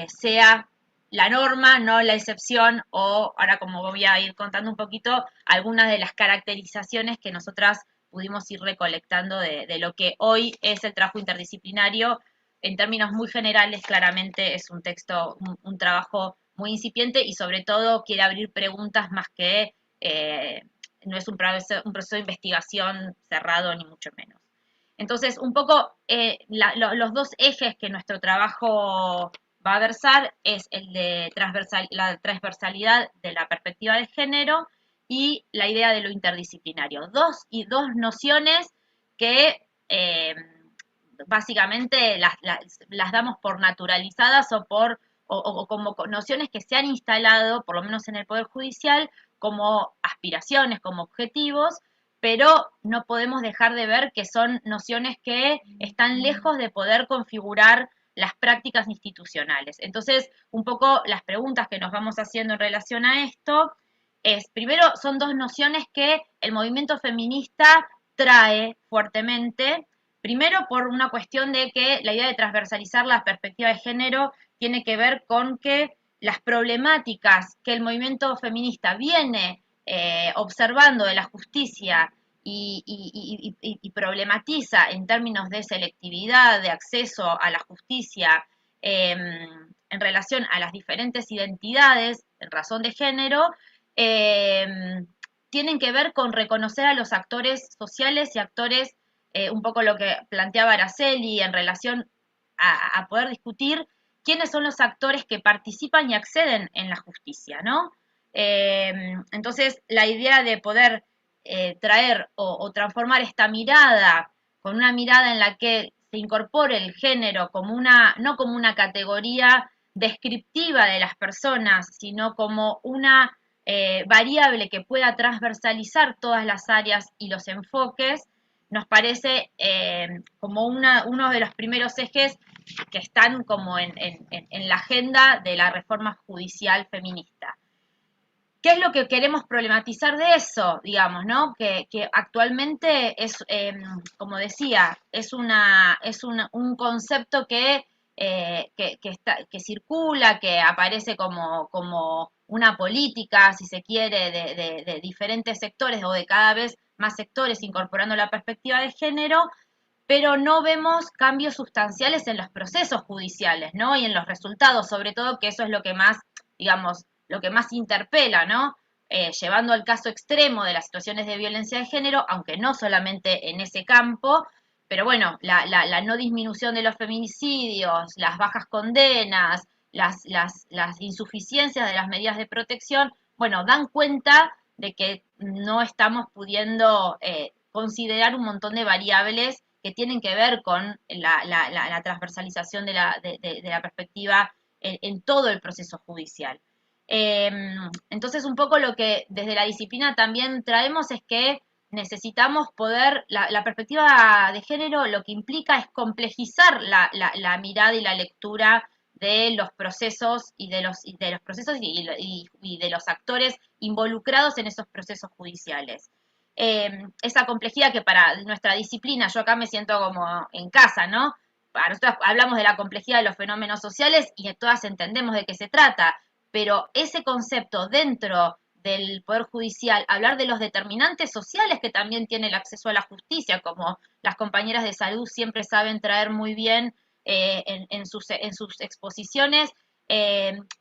sea la norma, no la excepción, o ahora como voy a ir contando un poquito, algunas de las caracterizaciones que nosotras pudimos ir recolectando de lo que hoy es el trabajo interdisciplinario. En términos muy generales, claramente es un texto, un trabajo muy incipiente y sobre todo quiere abrir preguntas más que no es un proceso de investigación cerrado ni mucho menos. Entonces, un poco los dos ejes que nuestro trabajo va a versar es el de la transversalidad de la perspectiva de género y la idea de lo interdisciplinario. Dos nociones que básicamente las damos por naturalizadas o como nociones que se han instalado, por lo menos en el Poder Judicial, como aspiraciones, como objetivos, pero no podemos dejar de ver que son nociones que están lejos de poder configurar las prácticas institucionales. Entonces, un poco las preguntas que nos vamos haciendo en relación a esto es, primero, son dos nociones que el movimiento feminista trae fuertemente. Primero, por una cuestión de que la idea de transversalizar la perspectiva de género tiene que ver con que las problemáticas que el movimiento feminista viene observando de la justicia y problematiza en términos de selectividad, de acceso a la justicia en relación a las diferentes identidades en razón de género, tienen que ver con reconocer a los actores sociales y actores, un poco lo que planteaba Araceli en relación a poder discutir quiénes son los actores que participan y acceden en la justicia, ¿no? Entonces, la idea de poder traer o transformar esta mirada con una mirada en la que se incorpore el género como no como una categoría descriptiva de las personas, sino como una variable que pueda transversalizar todas las áreas y los enfoques, nos parece como uno de los primeros ejes que están como en la agenda de la reforma judicial feminista. ¿Qué es lo que queremos problematizar de eso? Digamos, ¿no? Que actualmente es, como decía, es un concepto que circula, que aparece como una política, si se quiere, de diferentes sectores o de cada vez más sectores incorporando la perspectiva de género, pero no vemos cambios sustanciales en los procesos judiciales, ¿no? Y en los resultados, sobre todo, que eso es lo que más, digamos, lo que más interpela, ¿no? Llevando al caso extremo de las situaciones de violencia de género, aunque no solamente en ese campo, pero bueno, la no disminución de los feminicidios, las bajas condenas, las insuficiencias de las medidas de protección, bueno, dan cuenta de que no estamos pudiendo considerar un montón de variables que tienen que ver con la transversalización de la perspectiva en todo el proceso judicial. Entonces, un poco lo que desde la disciplina también traemos es que necesitamos poder, la perspectiva de género lo que implica es complejizar la mirada y la lectura de los procesos y de los procesos y de los actores involucrados en esos procesos judiciales. Esa complejidad que para nuestra disciplina, yo acá me siento como en casa, ¿no? Para nosotros hablamos de la complejidad de los fenómenos sociales y todas entendemos de qué se trata, pero ese concepto dentro del Poder Judicial, hablar de los determinantes sociales que también tiene el acceso a la justicia, como las compañeras de salud siempre saben traer muy bien en sus exposiciones,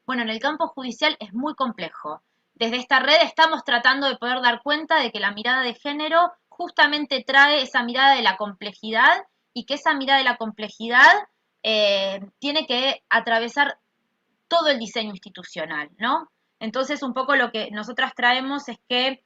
bueno, en el campo judicial es muy complejo. Desde esta red estamos tratando de poder dar cuenta de que la mirada de género justamente trae esa mirada de la complejidad y que esa mirada de la complejidad tiene que atravesar todo el diseño institucional, ¿no? Entonces, un poco lo que nosotras traemos es que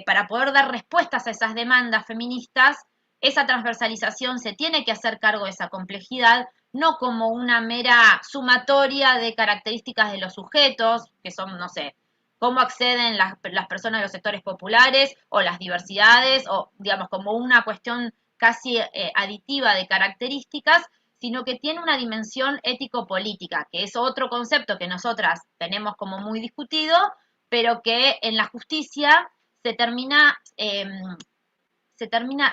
para poder dar respuestas a esas demandas feministas, esa transversalización se tiene que hacer cargo de esa complejidad, no como una mera sumatoria de características de los sujetos, que son, no sé, cómo acceden las personas de los sectores populares o las diversidades, o digamos como una cuestión casi aditiva de características, sino que tiene una dimensión ético-política, que es otro concepto que nosotras tenemos como muy discutido, pero que en la justicia se termina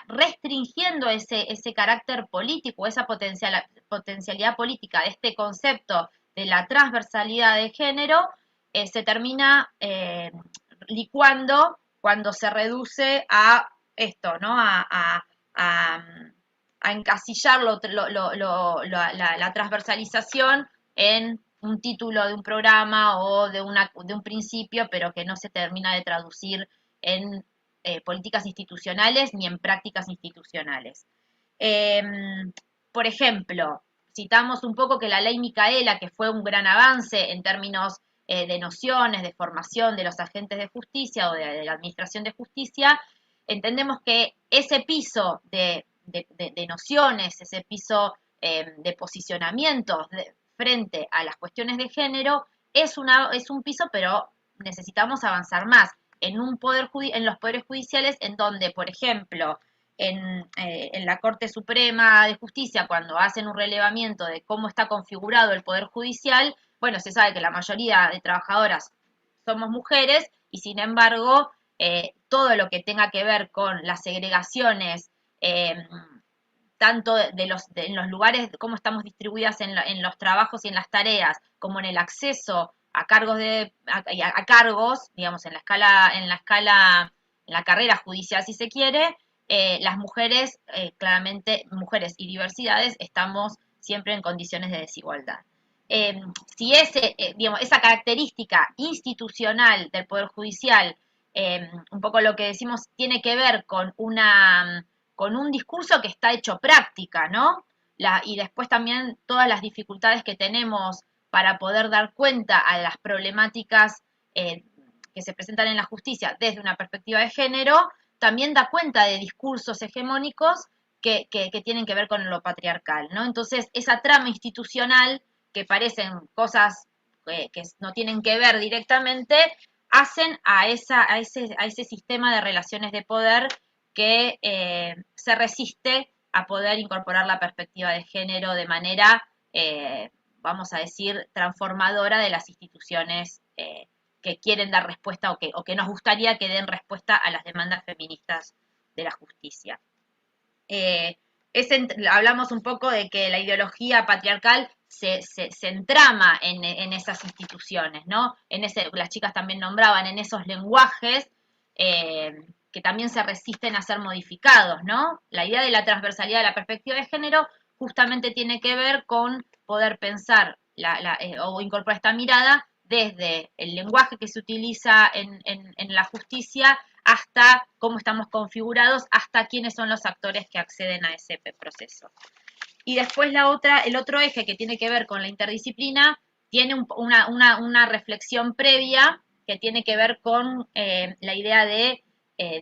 restringiendo ese carácter político, esa potencialidad política de este concepto de la transversalidad de género, se termina licuando cuando se reduce a esto, ¿no? A encasillar la transversalización en un título de un programa o de un principio, pero que no se termina de traducir en políticas institucionales ni en prácticas institucionales. Por ejemplo, citamos un poco que la ley Micaela, que fue un gran avance en términos de nociones, de formación de los agentes de justicia o de la administración de justicia, entendemos que ese piso de nociones, ese piso de posicionamientos frente a las cuestiones de género es un piso, pero necesitamos avanzar más en los poderes judiciales, en donde, por ejemplo, en la Corte Suprema de Justicia, cuando hacen un relevamiento de cómo está configurado el Poder Judicial, bueno, se sabe que la mayoría de trabajadoras somos mujeres y sin embargo todo lo que tenga que ver con las segregaciones, tanto en los lugares, cómo estamos distribuidas en los trabajos y en las tareas, como en el acceso cargos, digamos, en la carrera judicial, si se quiere, las mujeres, claramente, mujeres y diversidades, estamos siempre en condiciones de desigualdad. Si esa característica institucional del Poder Judicial, un poco lo que decimos, tiene que ver con un discurso que está hecho práctica, ¿no? Y después también todas las dificultades que tenemos para poder dar cuenta a las problemáticas que se presentan en la justicia desde una perspectiva de género, también da cuenta de discursos hegemónicos que tienen que ver con lo patriarcal, ¿no? Entonces, esa trama institucional, que parecen cosas que no tienen que ver directamente, hacen a ese sistema de relaciones de poder que se resiste a poder incorporar la perspectiva de género de manera, vamos a decir, transformadora de las instituciones que quieren dar respuesta o que nos gustaría que den respuesta a las demandas feministas de la justicia. Hablamos un poco de que la ideología patriarcal se entrama en esas instituciones, ¿no? Las chicas también nombraban en esos lenguajes que también se resisten a ser modificados, ¿no? La idea de la transversalidad de la perspectiva de género justamente tiene que ver con poder pensar o incorporar esta mirada desde el lenguaje que se utiliza en la justicia hasta cómo estamos configurados, hasta quiénes son los actores que acceden a ese proceso. Y después el otro eje que tiene que ver con la interdisciplina, tiene una reflexión previa que tiene que ver con la idea de,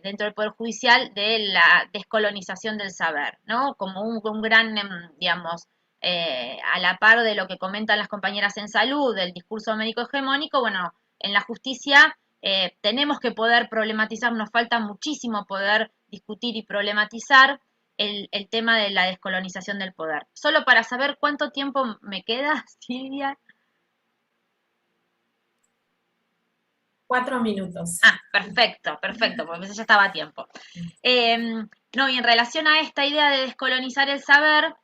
dentro del Poder Judicial, de la descolonización del saber, ¿no? Como un gran, digamos, a la par de lo que comentan las compañeras en salud, del discurso médico hegemónico, bueno, en la justicia tenemos que poder problematizar, nos falta muchísimo poder discutir y problematizar el tema de la descolonización del poder. Solo para saber cuánto tiempo me queda, Silvia. 4 minutos. Ah, perfecto, porque ya estaba a tiempo. No, y en relación a esta idea de descolonizar el saber,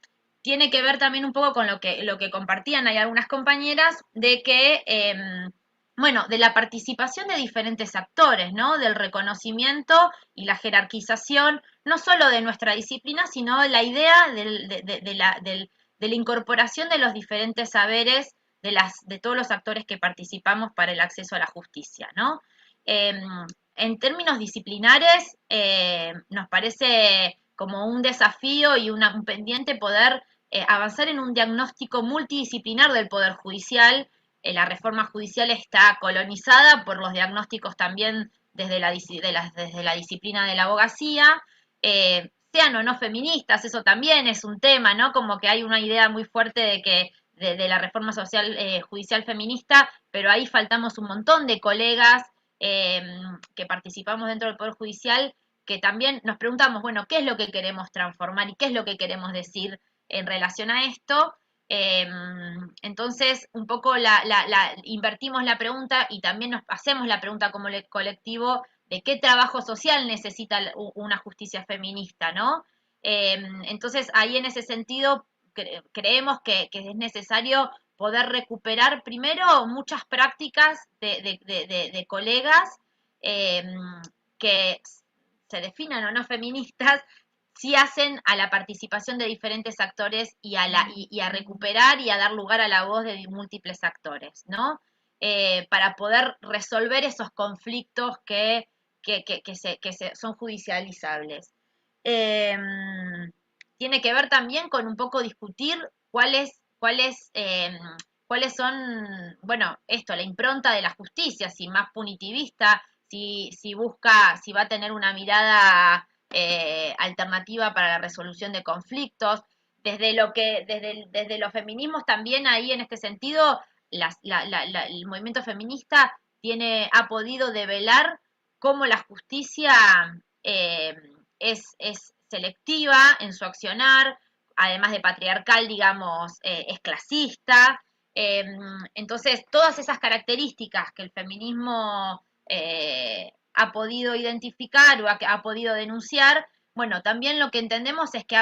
tiene que ver también un poco con lo que compartían ahí algunas compañeras, de que, bueno, de la participación de diferentes actores, ¿no? Del reconocimiento y la jerarquización, no solo de nuestra disciplina, sino la idea de la incorporación de los diferentes saberes de todos los actores que participamos para el acceso a la justicia, ¿no? En términos disciplinares, nos parece como un desafío y un pendiente poder avanzar en un diagnóstico multidisciplinar del Poder Judicial. La reforma judicial está colonizada por los diagnósticos también desde la disciplina de la abogacía, sean o no feministas, eso también es un tema, ¿no? Como que hay una idea muy fuerte de la reforma social judicial feminista, pero ahí faltamos un montón de colegas que participamos dentro del Poder Judicial, que también nos preguntamos, bueno, ¿qué es lo que queremos transformar y qué es lo que queremos decir en relación a esto? Entonces, un poco invertimos la pregunta y también nos hacemos la pregunta como colectivo de qué trabajo social necesita una justicia feminista, ¿no? Entonces, ahí en ese sentido creemos que es necesario poder recuperar primero muchas prácticas de colegas que se definan o no feministas, sí hacen a la participación de diferentes actores y a recuperar y a dar lugar a la voz de múltiples actores, ¿no? Para poder resolver esos conflictos que son judicializables. Tiene que ver también con un poco discutir cuáles son, bueno, la impronta de la justicia, si más punitivista, si va a tener una mirada alternativa para la resolución de conflictos. Desde los feminismos también ahí en este sentido, el movimiento feminista ha podido develar cómo la justicia es selectiva en su accionar, además de patriarcal, digamos, es clasista. Entonces, todas esas características que el feminismo ha podido identificar o ha podido denunciar, bueno, también lo que entendemos es que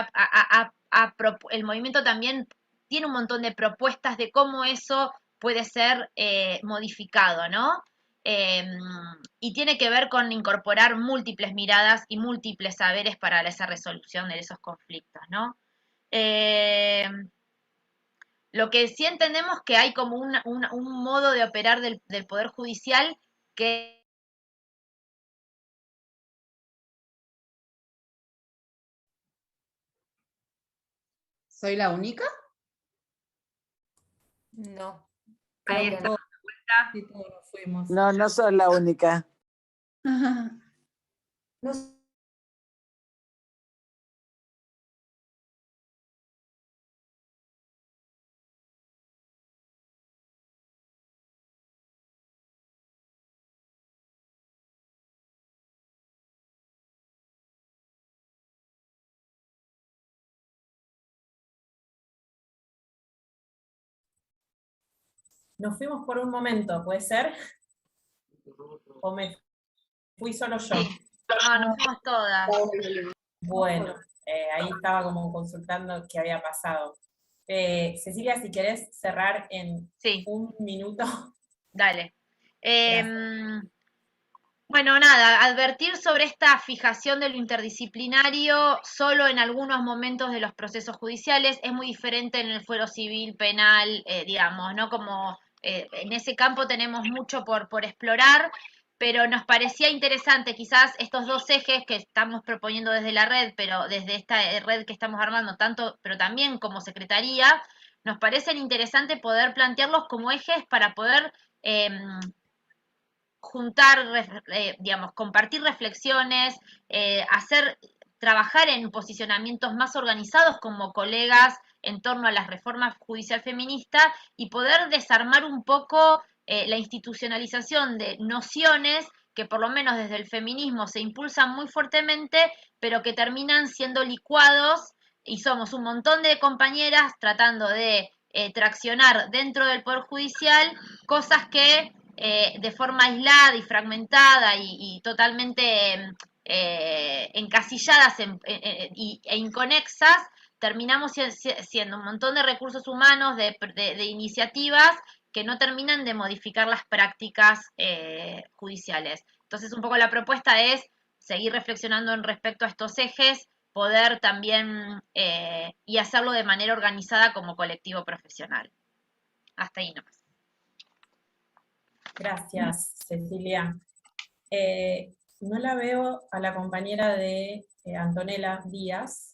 el movimiento también tiene un montón de propuestas de cómo eso puede ser modificado, ¿no? Y tiene que ver con incorporar múltiples miradas y múltiples saberes para esa resolución de esos conflictos, ¿no? Lo que sí entendemos que hay como un modo de operar del Poder Judicial que... ¿Soy la única? No. Ahí Creo que está. no. Sí, todos nos fuimos. No, no soy la única. No. Nos fuimos por un momento, ¿puede ser? ¿O me fui solo yo? No, nos fuimos todas. Bueno, ahí estaba como consultando qué había pasado. Cecilia, si querés cerrar en un minuto. Dale. Bueno, nada, advertir sobre esta fijación de lo interdisciplinario solo en algunos momentos de los procesos judiciales es muy diferente en el fuero civil, penal, digamos, ¿no? Como en ese campo tenemos mucho por explorar, pero nos parecía interesante quizás estos dos ejes que estamos proponiendo desde la red, pero desde esta red que estamos armando, tanto, pero también como secretaría, nos parecen interesante poder plantearlos como ejes para poder juntar, digamos, compartir reflexiones, trabajar en posicionamientos más organizados como colegas en torno a la reforma judicial feminista y poder desarmar un poco la institucionalización de nociones que por lo menos desde el feminismo se impulsan muy fuertemente, pero que terminan siendo licuados y somos un montón de compañeras tratando de traccionar dentro del Poder Judicial cosas que de forma aislada y fragmentada y totalmente encasilladas e inconexas, terminamos siendo un montón de recursos humanos, de iniciativas que no terminan de modificar las prácticas judiciales. Entonces, un poco la propuesta es seguir reflexionando en respecto a estos ejes, poder también y hacerlo de manera organizada como colectivo profesional. Hasta ahí nomás. Gracias, Cecilia. No la veo a la compañera de Antonella Díaz.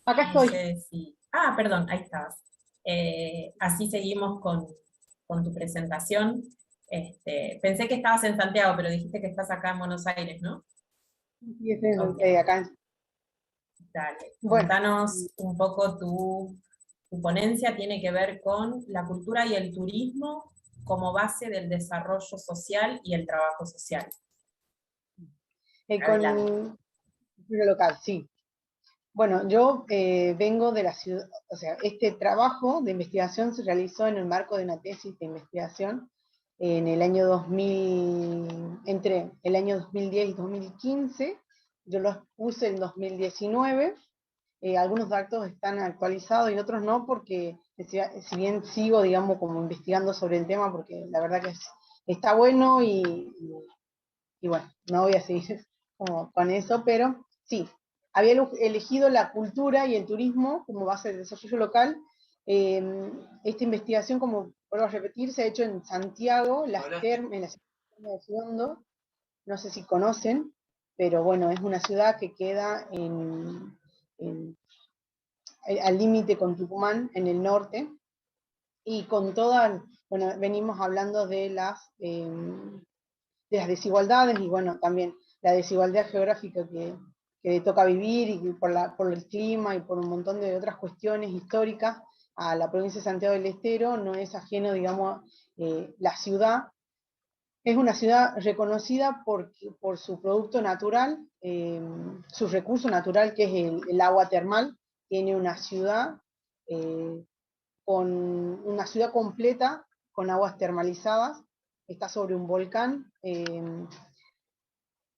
Acá No estoy. sé si... Ah, perdón, ahí estabas. Así seguimos con tu presentación. Pensé que estabas en Santiago, pero dijiste que estás acá en Buenos Aires, ¿no? Sí, estoy acá. Dale, Bueno. Contanos un poco tu ponencia, tiene que ver con la cultura y el turismo como base del desarrollo social y el trabajo social. Con local, sí. Bueno, yo vengo de la ciudad, o sea, este trabajo de investigación se realizó en el marco de una tesis de investigación en el año 2000, entre el año 2010 y 2015, yo los puse en 2019, algunos datos están actualizados y otros no, porque si bien sigo, digamos, como investigando sobre el tema, porque la verdad que está bueno y bueno, no voy a seguir como con eso, pero sí, había elegido la cultura y el turismo como base del desarrollo local. Esta investigación, como vuelvo a repetir, se ha hecho en Santiago, en la ciudad de Fondo, no sé si conocen, pero bueno, es una ciudad que queda al límite con Tucumán, en el norte, y con todas, bueno, venimos hablando de las desigualdades y bueno, también la desigualdad geográfica que le toca vivir y por el clima y por un montón de otras cuestiones históricas a la provincia de Santiago del Estero, no es ajeno, digamos, la ciudad. Es una ciudad reconocida por su producto natural, su recurso natural que es el agua termal. Tiene una ciudad una ciudad completa con aguas termalizadas, está sobre un volcán,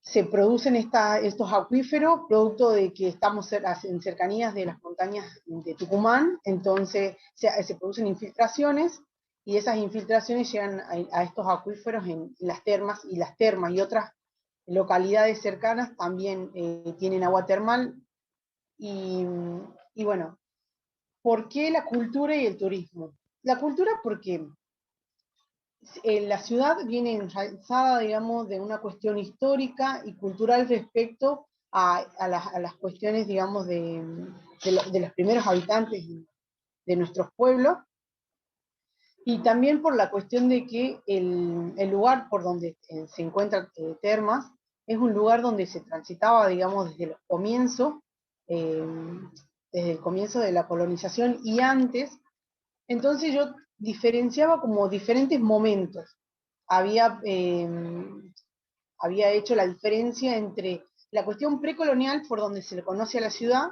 se producen estos acuíferos producto de que estamos en cercanías de las montañas de Tucumán, entonces se producen infiltraciones y esas infiltraciones llegan a estos acuíferos en las termas, y las termas y otras localidades cercanas también tienen agua termal. Y bueno, ¿por qué la cultura y el turismo? La cultura porque la ciudad viene enraizada, digamos, de una cuestión histórica y cultural respecto a las cuestiones, digamos, de los primeros habitantes de nuestros pueblos, y también por la cuestión de que el lugar por donde se encuentra Termas es un lugar donde se transitaba, digamos, desde los comienzos, desde el comienzo de la colonización y antes. Entonces yo diferenciaba como diferentes momentos. Había hecho la diferencia entre la cuestión precolonial, por donde se le conoce a la ciudad,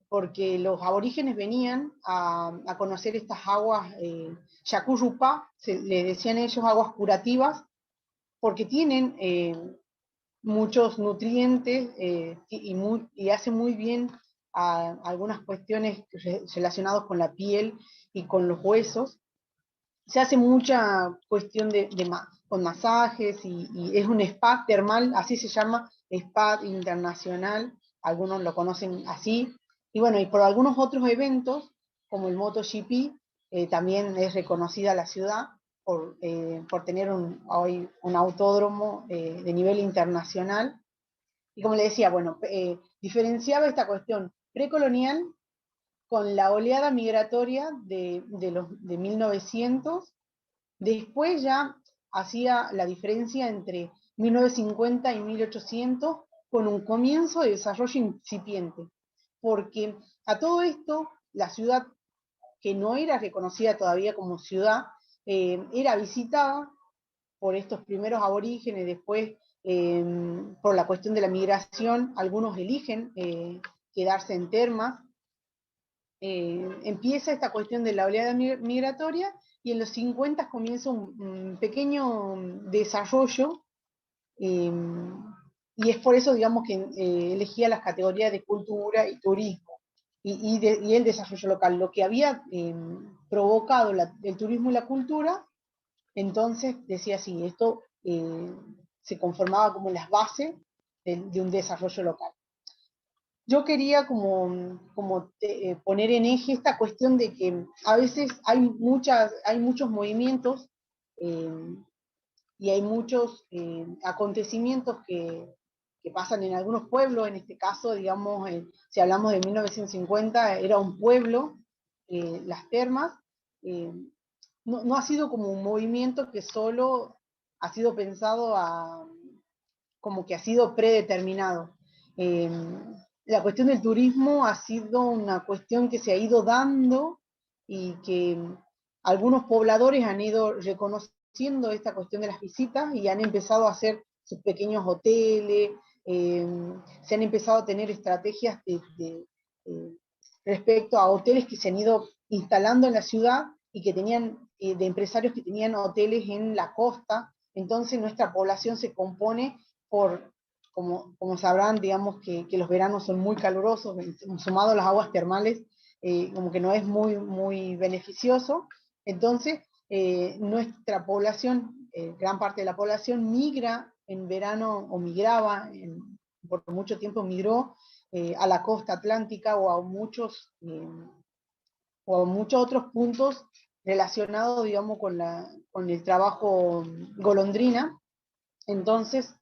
porque los aborígenes venían a conocer estas aguas, Yacurupá, le decían ellos aguas curativas, porque tienen muchos nutrientes y hace muy bien a algunas cuestiones relacionadas con la piel y con los huesos. Se hace mucha cuestión con masajes, y es un spa termal, así se llama, spa internacional, algunos lo conocen así. Y bueno, y por algunos otros eventos, como el MotoGP, también es reconocida la ciudad por tener hoy un autódromo de nivel internacional. Y como le decía, bueno, diferenciaba esta cuestión precolonial con la oleada migratoria de 1900. Después ya hacía la diferencia entre 1950 y 1800, con un comienzo de desarrollo incipiente, porque a todo esto la ciudad, que no era reconocida todavía como ciudad, era visitada por estos primeros aborígenes. Después, por la cuestión de la migración, algunos eligen quedarse en Termas. Empieza esta cuestión de la oleada migratoria, y en los 50 comienza un pequeño desarrollo, y es por eso, digamos, que elegía las categorías de cultura y turismo, y el desarrollo local, lo que había provocado el turismo y la cultura. Entonces decía así, esto se conformaba como las bases de un desarrollo local. Yo quería poner en eje esta cuestión de que a veces hay muchos movimientos, y hay muchos acontecimientos que pasan en algunos pueblos. En este caso, digamos, si hablamos de 1950, era un pueblo, Las Termas. No ha sido como un movimiento que solo ha sido pensado como que ha sido predeterminado. La cuestión del turismo ha sido una cuestión que se ha ido dando, y que algunos pobladores han ido reconociendo esta cuestión de las visitas y han empezado a hacer sus pequeños hoteles. Se han empezado a tener estrategias respecto a hoteles que se han ido instalando en la ciudad, y que tenían, de empresarios que tenían hoteles en la costa. Entonces nuestra población se compone por, como sabrán, digamos que los veranos son muy calurosos, sumado a las aguas termales, como que no es muy, muy beneficioso. Entonces, nuestra población, gran parte de la población migra en verano, o migraba, por mucho tiempo migró a la costa atlántica, o a muchos otros puntos relacionados, digamos, con el trabajo golondrina. Entonces,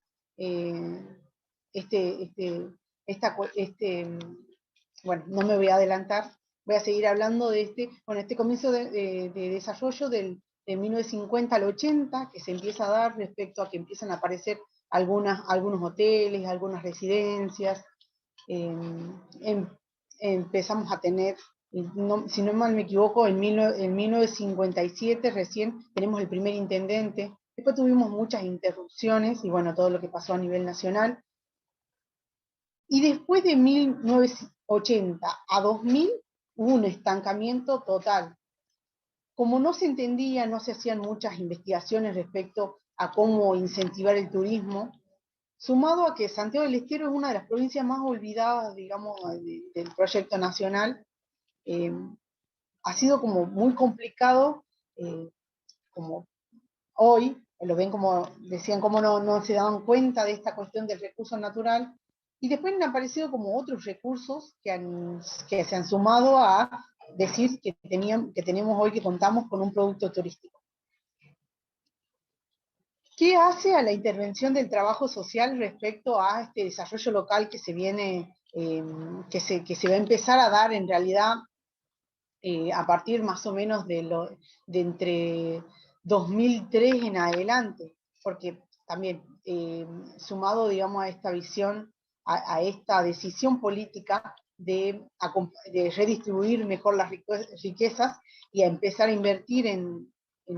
bueno, no me voy a adelantar, voy a seguir hablando de este comienzo de desarrollo de 1950 al 80, que se empieza a dar respecto a que empiezan a aparecer algunos hoteles, algunas residencias. Empezamos a tener, si no mal me equivoco, en 1957 recién tenemos el primer intendente. Después tuvimos muchas interrupciones, y bueno, todo lo que pasó a nivel nacional. Y después de 1980 a 2000 hubo un estancamiento total. Como no se entendía, no se hacían muchas investigaciones respecto a cómo incentivar el turismo, sumado a que Santiago del Estero es una de las provincias más olvidadas, digamos, del proyecto nacional. Ha sido como muy complicado como hoy, lo ven como, decían, cómo no se daban cuenta de esta cuestión del recurso natural, y después han aparecido como otros recursos que se han sumado a decir que tenemos hoy, que contamos con un producto turístico. ¿Qué hace a la intervención del trabajo social respecto a este desarrollo local que se viene, que se va a empezar a dar en realidad a partir más o menos de entre 2003 en adelante? Porque también sumado, digamos, a esta visión, a esta decisión política de redistribuir mejor las riquezas y a empezar a invertir en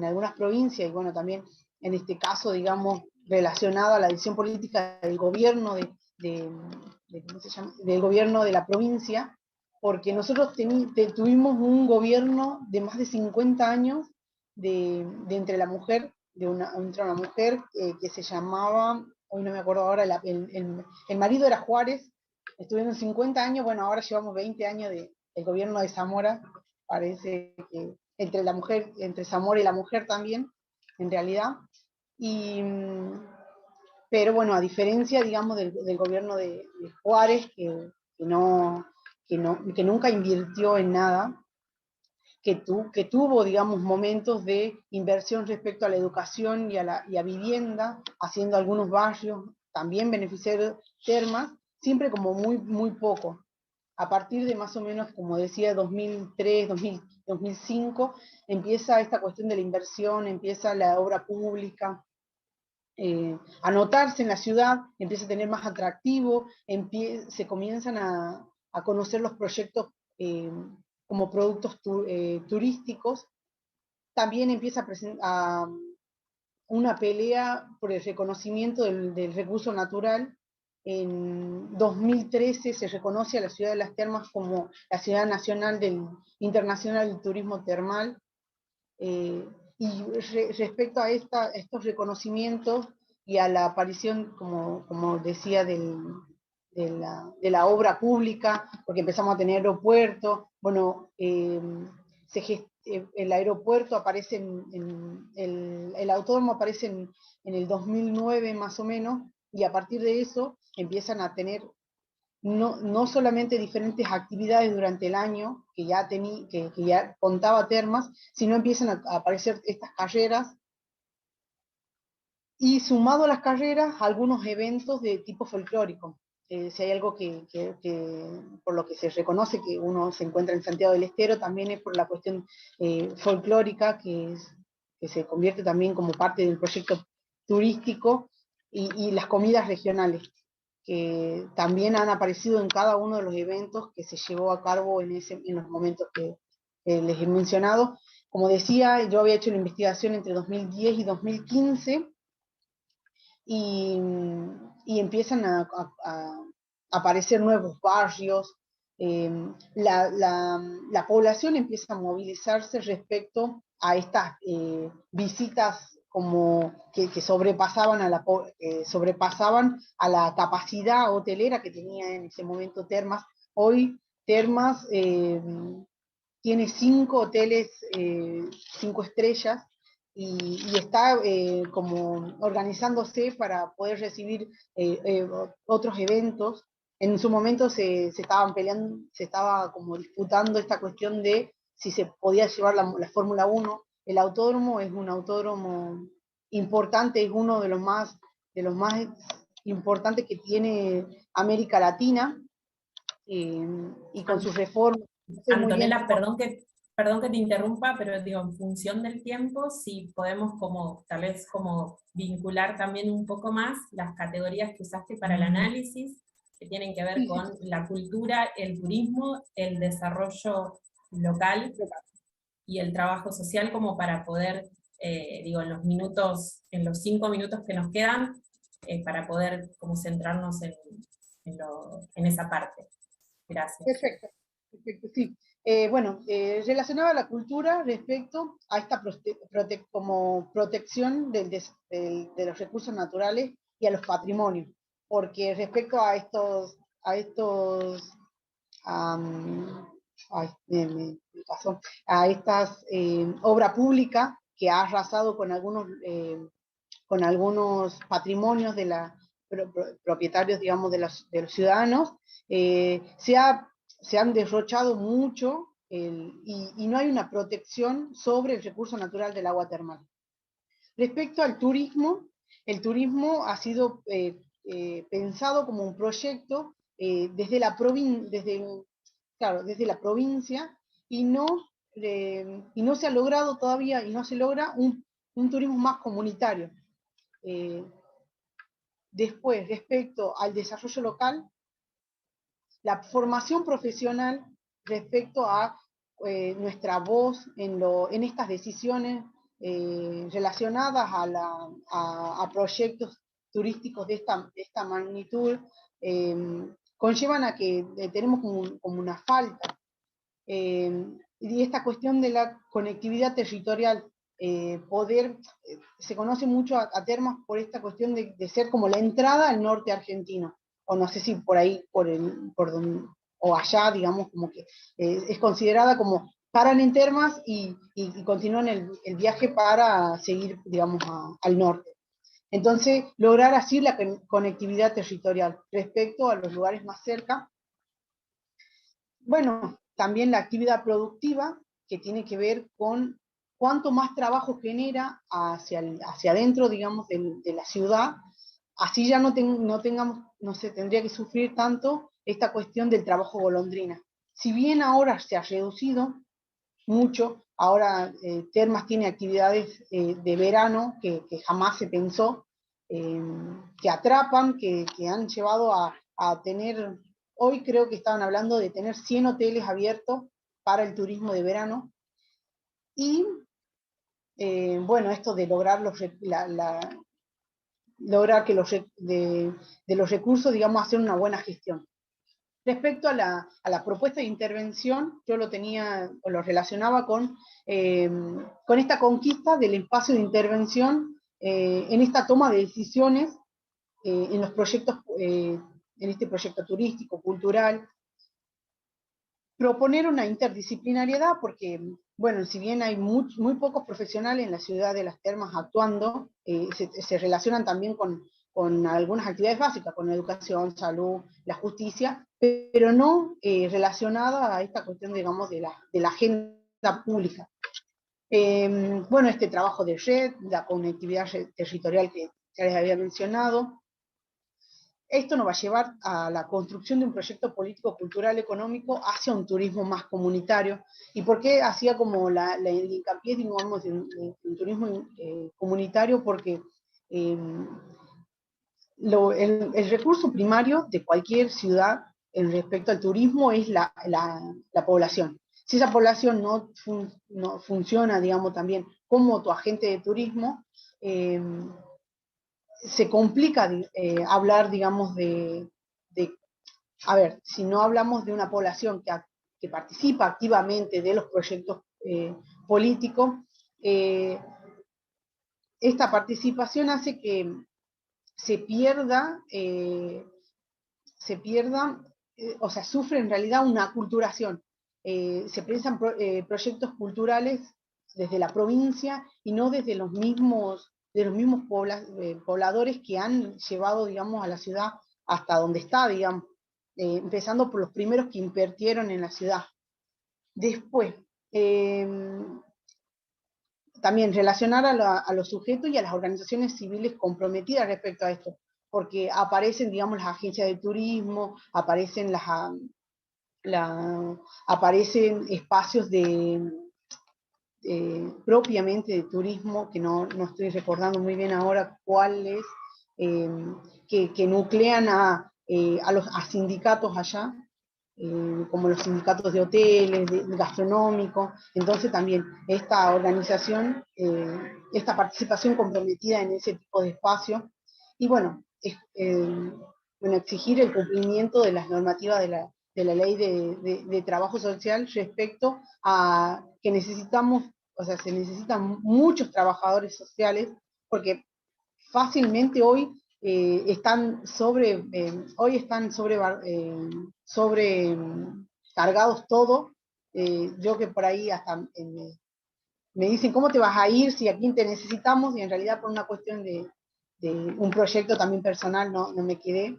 algunas provincias, y bueno, también en este caso, digamos, relacionado a la decisión política del gobierno ¿cómo se llama? Del gobierno de la provincia, porque nosotros tuvimos un gobierno de más de 50 años entre la mujer, entre una mujer que se llamaba, hoy no me acuerdo ahora, el marido era Juárez. Estuvieron 50 años, bueno, ahora llevamos 20 años del gobierno de Zamora, parece que entre Zamora y la mujer también, en realidad. Pero bueno, a diferencia, digamos, del gobierno de Juárez, que nunca invirtió en nada, que tuvo, digamos, momentos de inversión respecto a la educación y a vivienda, haciendo algunos barrios, también beneficiar Termas, siempre como muy, muy poco. A partir de más o menos, como decía, 2003, 2005, empieza esta cuestión de la inversión, empieza la obra pública, a notarse en la ciudad, empieza a tener más atractivo, se comienzan a conocer los proyectos como productos turísticos. También empieza a una pelea por el reconocimiento del recurso natural. En 2013 se reconoce a la ciudad de Las Termas como la ciudad nacional internacional del turismo termal. Y respecto a estos reconocimientos y a la aparición, como decía, de la obra pública, porque empezamos a tener aeropuerto, bueno, el aeropuerto aparece el autódromo aparece en el 2009 más o menos, y a partir de eso empiezan a tener no solamente diferentes actividades durante el año, que ya contaba Termas, sino empiezan a aparecer estas carreras, y sumado a las carreras, algunos eventos de tipo folclórico. Si hay algo por lo que se reconoce que uno se encuentra en Santiago del Estero, también es por la cuestión folclórica, que se convierte también como parte del proyecto turístico, y las comidas regionales, que también han aparecido en cada uno de los eventos que se llevó a cabo en los momentos que les he mencionado. Como decía, yo había hecho la investigación entre 2010 y 2015, y empiezan a aparecer nuevos barrios. La población empieza a movilizarse respecto a estas visitas como que sobrepasaban a la capacidad hotelera que tenía en ese momento Termas. Hoy Termas tiene 5 hoteles, 5 estrellas, y está como organizándose para poder recibir otros eventos. En su momento se estaban peleando, se estaba como disputando esta cuestión de si se podía llevar la Fórmula 1. El autódromo es un autódromo importante, es uno de los más importantes que tiene América Latina, y con sus reformas. Antonella, perdón que te interrumpa, pero digo, en función del tiempo, si podemos tal vez vincular también un poco más las categorías que usaste para el análisis, que tienen que ver con la cultura, el turismo, el desarrollo local y el trabajo social, como para poder, en los 5 minutos que nos quedan, para poder como centrarnos en esa parte. Gracias. Perfecto, sí. Relacionado a la cultura respecto a esta como protección de los recursos naturales y a los patrimonios, porque respecto a estas obra pública que ha arrasado con algunos patrimonios de propietarios, digamos, de los ciudadanos, se han derrochado mucho y no hay una protección sobre el recurso natural del agua termal. Respecto al turismo, el turismo ha sido pensado como un proyecto desde la provincia y no se ha logrado todavía, y no se logra un turismo más comunitario. Después, respecto al desarrollo local, la formación profesional respecto a nuestra voz en estas decisiones relacionadas a proyectos turísticos de esta magnitud, conllevan a que tenemos como una falta. Y esta cuestión de la conectividad territorial, se conoce mucho a Termas por esta cuestión de ser como la entrada al norte argentino, o no sé si por ahí, o allá, digamos, como que es considerada como paran en Termas y continúan el viaje para seguir, digamos, al norte. Entonces, lograr así la conectividad territorial respecto a los lugares más cerca. Bueno, también la actividad productiva, que tiene que ver con cuánto más trabajo genera hacia adentro, digamos, de la ciudad, así ya no se tendría que sufrir tanto esta cuestión del trabajo golondrina. Si bien ahora se ha reducido mucho, ahora Termas tiene actividades de verano que jamás se pensó, que atrapan, que han llevado a tener, hoy creo que estaban hablando de tener 100 hoteles abiertos para el turismo de verano, y bueno, esto de lograr lograr que de los recursos, digamos, hacer una buena gestión. Respecto a la propuesta de intervención, yo lo relacionaba con esta conquista del espacio de intervención en esta toma de decisiones en los proyectos, en este proyecto turístico, cultural. Proponer una interdisciplinariedad, porque, bueno, si bien hay muy pocos profesionales en la ciudad de Las Termas actuando, se relacionan también con algunas actividades básicas, con educación, salud, la justicia, pero no relacionada a esta cuestión, digamos, de la agenda pública. Bueno, este trabajo de red, la conectividad territorial que ya les había mencionado. Esto nos va a llevar a la construcción de un proyecto político, cultural, económico hacia un turismo más comunitario. ¿Y por qué hacía como el hincapié, digamos, en turismo comunitario? Porque el recurso primario de cualquier ciudad en respecto al turismo es la población. Si esa población no funciona, digamos, también como tu agente de turismo, se complica hablar, digamos, a ver, si no hablamos de una población que participa activamente de los proyectos políticos, esta participación hace que se pierda, o sea, sufre en realidad una aculturación. Se piensan proyectos culturales desde la provincia y no desde los mismos pobladores que han llevado, digamos, a la ciudad hasta donde está, digamos, empezando por los primeros que invirtieron en la ciudad. Después, también relacionar a los sujetos y a las organizaciones civiles comprometidas respecto a esto, porque aparecen, digamos, las agencias de turismo, aparecen aparecen espacios propiamente de turismo, que no estoy recordando muy bien ahora cuáles, que nuclean a sindicatos allá, como los sindicatos de hoteles, gastronómicos. Entonces también esta organización, esta participación comprometida en ese tipo de espacios, y bueno, exigir el cumplimiento de las normativas de la ley de trabajo social respecto a que necesitamos, o sea, se necesitan muchos trabajadores sociales, porque fácilmente hoy están sobrecargados todo. Yo que por ahí hasta me dicen, ¿cómo te vas a ir si aquí te necesitamos? Y en realidad por una cuestión de un proyecto también personal no me quedé.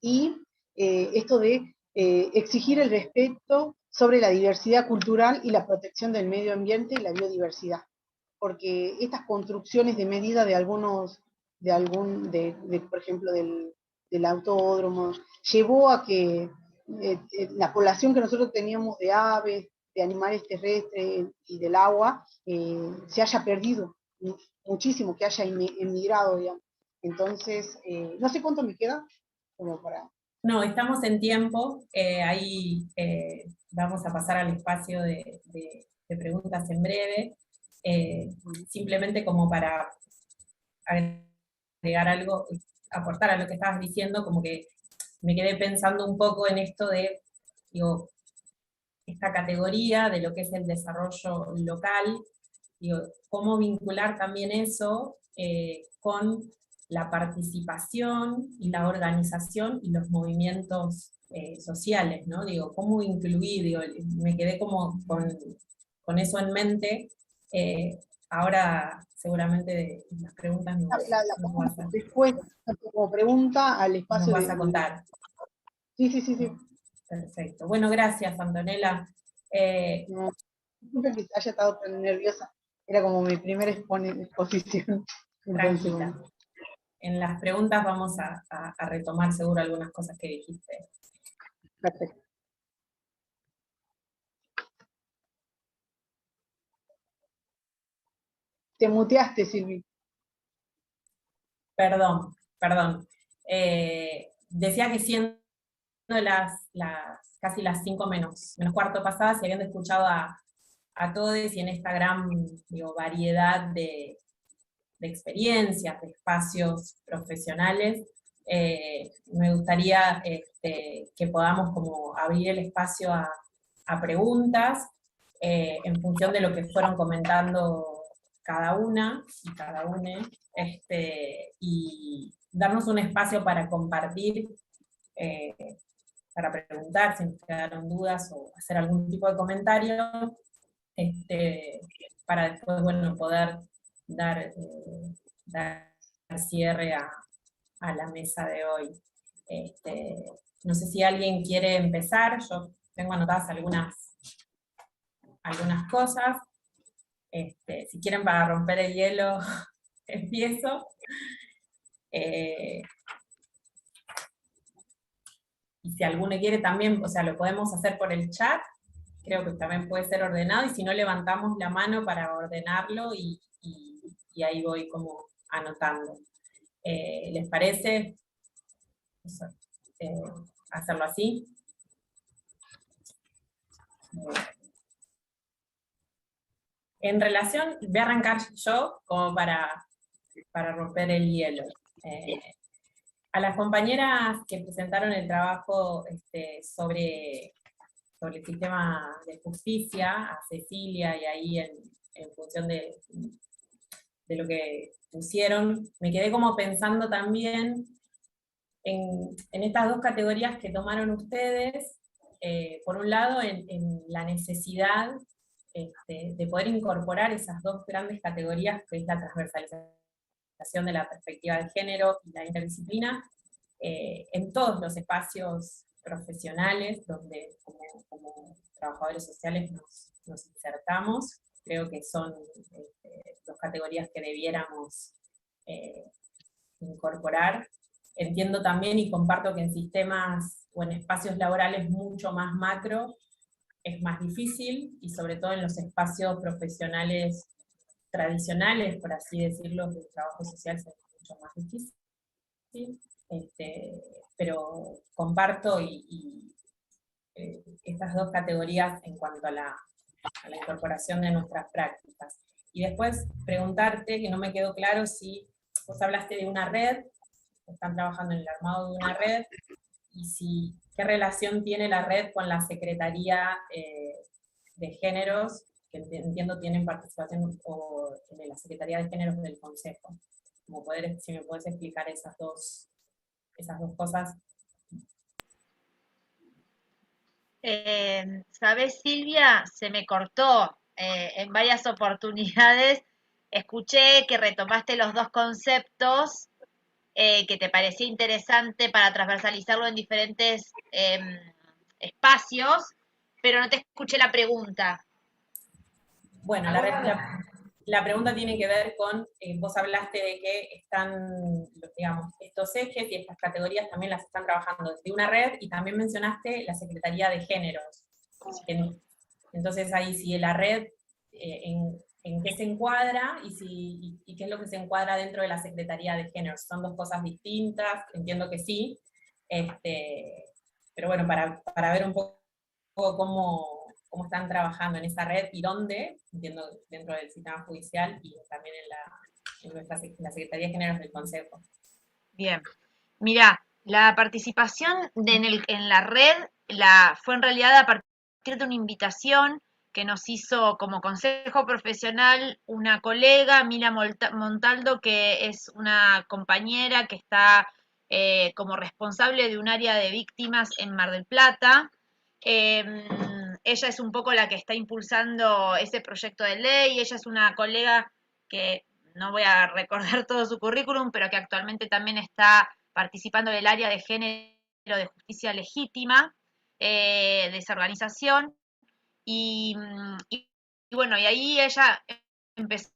Y esto de exigir el respeto sobre la diversidad cultural y la protección del medio ambiente y la biodiversidad. Porque estas construcciones de medida de algunos, por ejemplo, del autódromo, llevó a que la población que nosotros teníamos de aves, de animales terrestres y del agua, se haya perdido muchísimo, que haya emigrado, digamos. Entonces, no sé cuánto me queda, como para... No, estamos en tiempo, ahí vamos a pasar al espacio de preguntas en breve, simplemente como para agregar algo, aportar a lo que estabas diciendo, como que me quedé pensando un poco en esto de, digo, esta categoría de lo que es el desarrollo local, digo, cómo vincular también eso con la participación y la organización y los movimientos sociales, ¿no? Digo, cómo incluir, digo, me quedé como con eso en mente. Ahora seguramente las preguntas nos vas a, después, como pregunta al espacio nos vas a contar. Sí. Perfecto. Bueno, gracias, Antonella. No, disculpe que haya estado tan nerviosa. Era como mi primera exposición. Entonces, Tranquila. En las preguntas vamos a retomar seguro algunas cosas que dijiste. Perfecto. Te muteaste, Silvi. Perdón. Decía que siendo casi las 5 menos cuarto pasadas, se habían escuchado a todos y en esta gran, digo, variedad de experiencias, de espacios profesionales, me gustaría que podamos como abrir el espacio a preguntas en función de lo que fueron comentando cada una y cada une, y darnos un espacio para compartir, para preguntar si nos quedaron dudas o hacer algún tipo de comentario, para después, bueno, poder dar cierre a la mesa de hoy. No sé si alguien quiere empezar, yo tengo anotadas algunas cosas. Si quieren, para romper el hielo, empiezo. Y si alguno quiere también, o sea, lo podemos hacer por el chat, creo que también puede ser ordenado, y si no, levantamos la mano para ordenarlo y ahí voy como anotando. ¿Les parece hacerlo así? En relación, voy a arrancar yo como para romper el hielo. A las compañeras que presentaron el trabajo sobre el sistema de justicia, a Cecilia, y ahí en función de lo que pusieron, me quedé como pensando también en estas dos categorías que tomaron ustedes, por un lado en la necesidad de poder incorporar esas dos grandes categorías, que es la transversalización de la perspectiva de género y la interdisciplina, en todos los espacios profesionales donde como trabajadores sociales nos insertamos. Creo que son dos categorías que debiéramos incorporar. Entiendo también y comparto que en sistemas o en espacios laborales mucho más macro es más difícil, y sobre todo en los espacios profesionales tradicionales, por así decirlo, del trabajo social es mucho más difícil. Pero comparto estas dos categorías en cuanto a la incorporación de nuestras prácticas. Y después preguntarte, que no me quedó claro, si vos hablaste de una red, están trabajando en el armado de una red, y qué relación tiene la red con la Secretaría de Géneros, que entiendo tienen participación, o de la Secretaría de Géneros del Consejo. Como si me podés explicar esas dos cosas. ¿Sabés, Silvia? Se me cortó. en varias oportunidades escuché que retomaste los dos conceptos que te parecía interesante para transversalizarlo en diferentes espacios, pero no te escuché la pregunta. Bueno, la pregunta tiene que ver con, vos hablaste de que están, digamos, estos ejes y estas categorías también las están trabajando desde una red, y también mencionaste la Secretaría de Géneros. Entonces ahí sí, la red, en qué se encuadra y qué es lo que se encuadra dentro de la Secretaría de Géneros. Son dos cosas distintas, entiendo que sí, pero bueno, para ver un poco cómo están trabajando en esa red y dónde, entiendo, dentro del sistema judicial y también en la Secretaría de Géneros del Consejo. Bien. Mirá, la participación en la red fue en realidad a partir de una invitación que nos hizo como consejo profesional una colega, Mila Montaldo, que es una compañera que está como responsable de un área de víctimas en Mar del Plata. Ella es un poco la que está impulsando ese proyecto de ley. Ella es una colega que no voy a recordar todo su currículum, pero que actualmente también está participando del área de género de justicia legítima de esa organización. Y bueno, y ahí ella empezó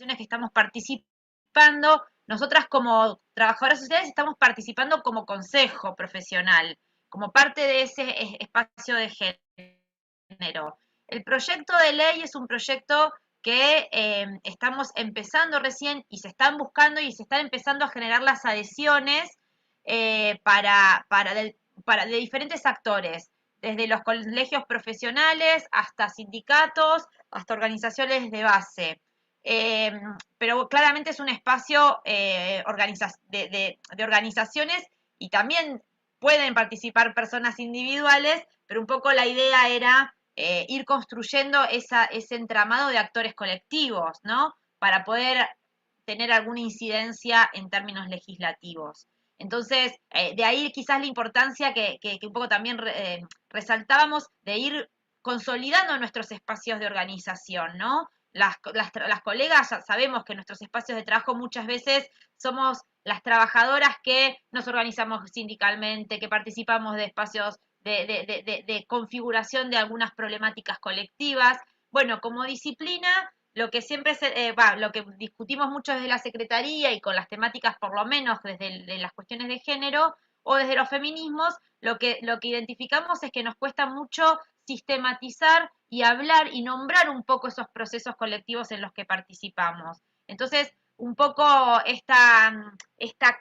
organizaciones que estamos participando, nosotras como trabajadoras sociales estamos participando como consejo profesional, como parte de ese espacio de género. El proyecto de ley es un proyecto que estamos empezando recién y se están buscando y se están empezando a generar las adhesiones de diferentes actores, desde los colegios profesionales hasta sindicatos, hasta organizaciones de base. Pero claramente es un espacio de organizaciones y también pueden participar personas individuales, pero un poco la idea era ir construyendo ese entramado de actores colectivos, ¿no? Para poder tener alguna incidencia en términos legislativos. Entonces, de ahí quizás la importancia que un poco también resaltábamos de ir consolidando nuestros espacios de organización, ¿no? Las colegas ya sabemos que en nuestros espacios de trabajo muchas veces somos las trabajadoras que nos organizamos sindicalmente, que participamos de espacios de configuración de algunas problemáticas colectivas. Bueno, como disciplina, lo que siempre lo que discutimos mucho desde la Secretaría y con las temáticas, por lo menos desde las cuestiones de género o desde los feminismos, lo que identificamos es que nos cuesta mucho sistematizar y hablar y nombrar un poco esos procesos colectivos en los que participamos. Entonces, un poco esta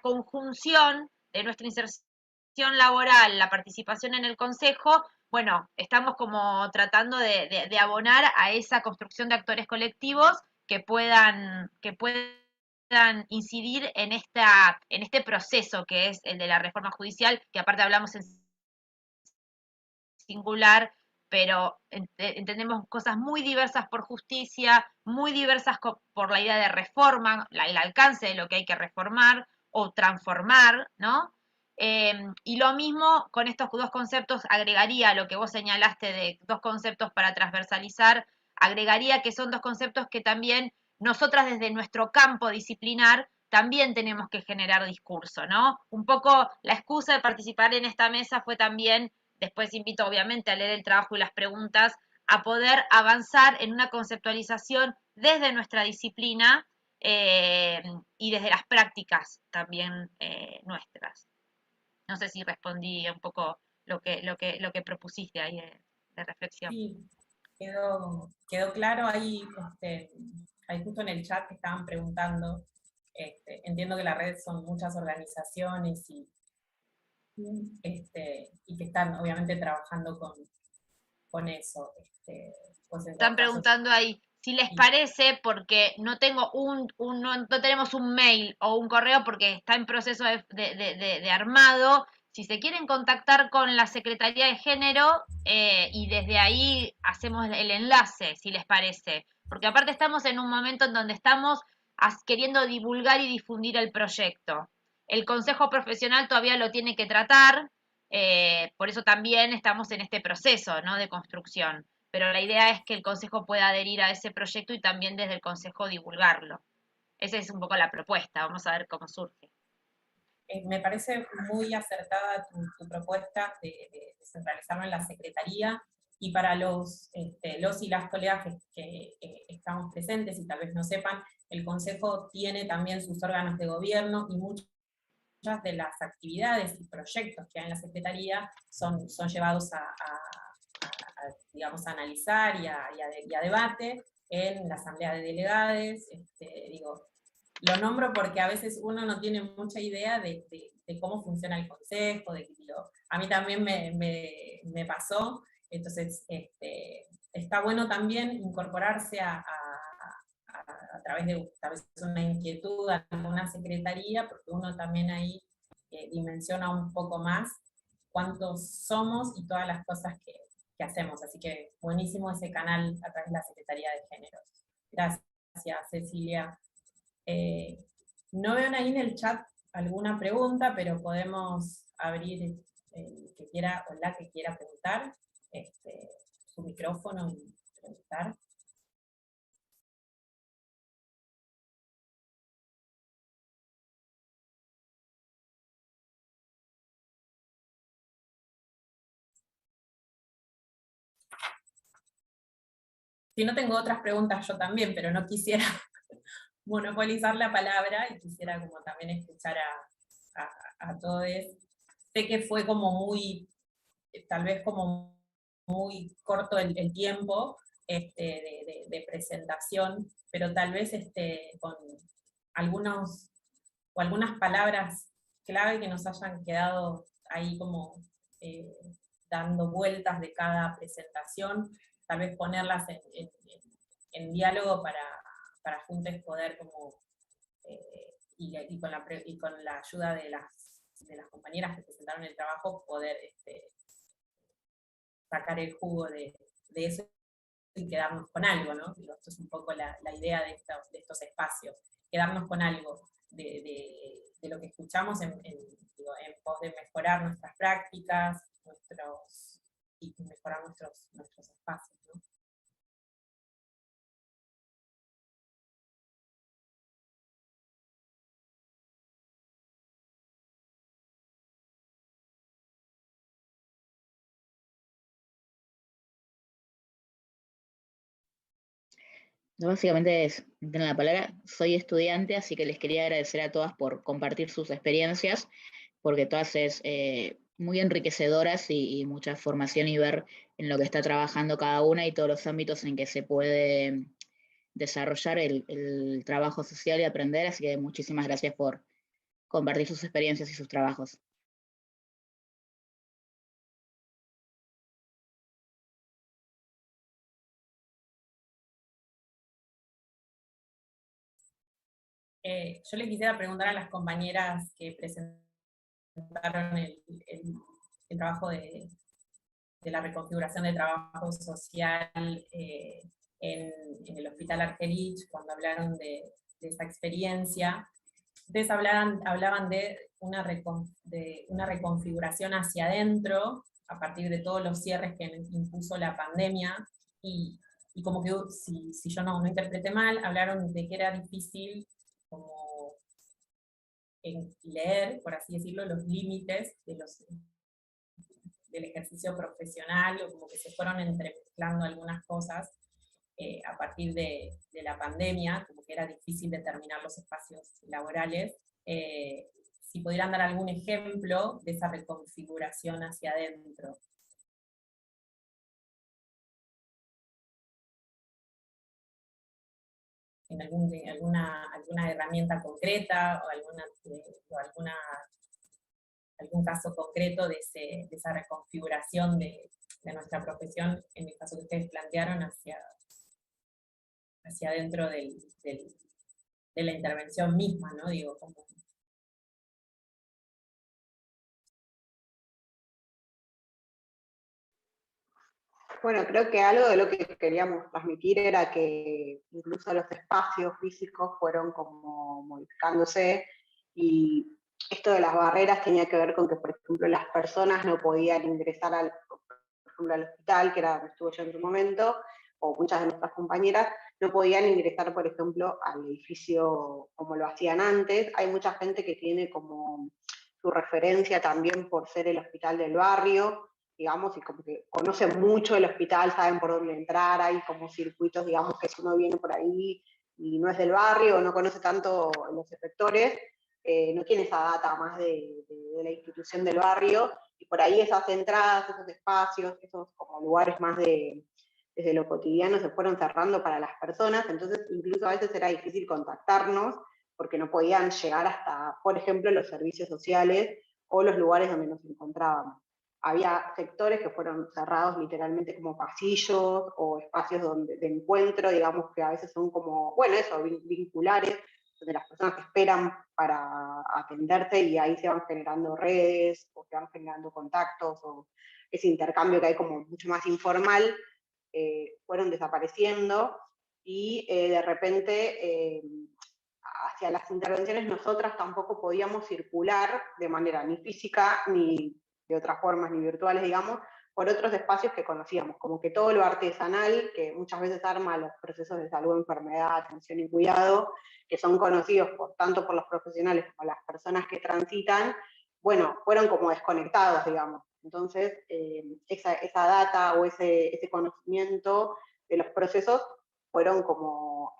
conjunción de nuestra inserción laboral, la participación en el consejo, bueno, estamos como tratando de abonar a esa construcción de actores colectivos que puedan incidir en este proceso que es el de la reforma judicial, que aparte hablamos en singular, pero entendemos cosas muy diversas por justicia, muy diversas por la idea de reforma, el alcance de lo que hay que reformar o transformar, ¿no? Y lo mismo con estos dos conceptos, agregaría lo que vos señalaste de dos conceptos para transversalizar, agregaría que son dos conceptos que también nosotras desde nuestro campo disciplinar también tenemos que generar discurso, ¿no? Un poco la excusa de participar en esta mesa fue también, después invito obviamente a leer el trabajo y las preguntas, a poder avanzar en una conceptualización desde nuestra disciplina y desde las prácticas también nuestras. No sé si respondí un poco lo que propusiste ahí de reflexión. Sí, quedó claro ahí, ahí justo en el chat que estaban preguntando. Entiendo que la red son muchas organizaciones y que están obviamente trabajando con eso. Pues Están preguntando ahí si les parece, porque no tengo no tenemos un mail o un correo porque está en proceso de armado, si se quieren contactar con la Secretaría de Género y desde ahí hacemos el enlace, si les parece. Porque aparte estamos en un momento en donde estamos queriendo divulgar y difundir el proyecto. El Consejo Profesional todavía lo tiene que tratar, por eso también estamos en este proceso, ¿no?, de construcción. Pero la idea es que el Consejo pueda adherir a ese proyecto y también desde el Consejo divulgarlo. Esa es un poco la propuesta, vamos a ver cómo surge. Me parece muy acertada tu propuesta de centralizarlo en la Secretaría, y para los y las colegas que estamos presentes y tal vez no sepan, el Consejo tiene también sus órganos de gobierno, y muchas de las actividades y proyectos que hay en la Secretaría son llevados digamos, a analizar y a debate en la Asamblea de Delegados. Lo nombro porque a veces uno no tiene mucha idea de cómo funciona el Consejo, a mí también me pasó, entonces está bueno también incorporarse a través de tal vez una inquietud a alguna secretaría, porque uno también ahí dimensiona un poco más cuántos somos y todas las cosas que hacemos. Así que buenísimo ese canal a través de la Secretaría de Género. Gracias, Cecilia. No veo ahí en el chat alguna pregunta, pero podemos abrir el que quiera o la que quiera preguntar su micrófono y preguntar. Si no, tengo otras preguntas yo también, pero no quisiera monopolizar la palabra y quisiera como también escuchar a todos. Sé que fue como muy, tal vez como muy corto el tiempo de presentación, pero tal vez con algunas palabras clave que nos hayan quedado ahí como dando vueltas de cada presentación, tal vez ponerlas en diálogo para juntos poder como, y con la ayuda de las compañeras que presentaron el trabajo, poder sacar el jugo de eso y quedarnos con algo, ¿no? Esto es un poco la idea de estos espacios, quedarnos con algo de lo que escuchamos en pos de mejorar nuestras prácticas y mejorar nuestros espacios, ¿no? Yo básicamente tienen la palabra, soy estudiante, así que les quería agradecer a todas por compartir sus experiencias, porque todas es muy enriquecedoras y mucha formación y ver en lo que está trabajando cada una y todos los ámbitos en que se puede desarrollar el trabajo social y aprender, así que muchísimas gracias por compartir sus experiencias y sus trabajos. Yo le quisiera preguntar a las compañeras que presentaron el trabajo de la reconfiguración de trabajo social en el Hospital Argerich, cuando hablaron de esa experiencia. Ustedes hablaban de una reconfiguración hacia adentro, a partir de todos los cierres que impuso la pandemia, y como que, si yo no interpreté mal, hablaron de que era difícil como leer, por así decirlo, los límites del ejercicio profesional, o como que se fueron entremezclando algunas cosas a partir de la pandemia, como que era difícil determinar los espacios laborales. Si pudieran dar algún ejemplo de esa reconfiguración hacia adentro. En alguna herramienta concreta, o algún caso concreto de esa reconfiguración de nuestra profesión, en el caso que ustedes plantearon, hacia hacia adentro de la intervención misma, ¿no? Digo, como... Bueno, creo que algo de lo que queríamos transmitir era que incluso los espacios físicos fueron como modificándose, y esto de las barreras tenía que ver con que, por ejemplo, las personas no podían ingresar por ejemplo, al hospital, que era donde estuve yo en su momento, o muchas de nuestras compañeras, no podían ingresar, por ejemplo, al edificio como lo hacían antes. Hay mucha gente que tiene como su referencia también por ser el hospital del barrio, digamos, y como que conocen mucho el hospital, saben por dónde entrar, hay como circuitos, digamos, que si uno viene por ahí y no es del barrio, o no conoce tanto los efectores, no tiene esa data más de la institución del barrio, y por ahí esas entradas, esos espacios, esos como lugares más desde lo cotidiano se fueron cerrando para las personas, entonces incluso a veces era difícil contactarnos, porque no podían llegar hasta, por ejemplo, los servicios sociales o los lugares donde nos encontrábamos. Había sectores que fueron cerrados literalmente como pasillos o espacios de encuentro, digamos, que a veces son como, bueno, eso, vinculares, donde las personas esperan para atenderse y ahí se van generando redes, o se van generando contactos, o ese intercambio que hay como mucho más informal, fueron desapareciendo, y de repente hacia las intervenciones nosotras tampoco podíamos circular de manera ni física, ni de otras formas, ni virtuales, digamos, por otros espacios que conocíamos, como que todo lo artesanal, que muchas veces arma los procesos de salud, enfermedad, atención y cuidado, que son conocidos tanto por los profesionales como las personas que transitan, bueno, fueron como desconectados, digamos. Entonces, esa data o ese conocimiento de los procesos fueron como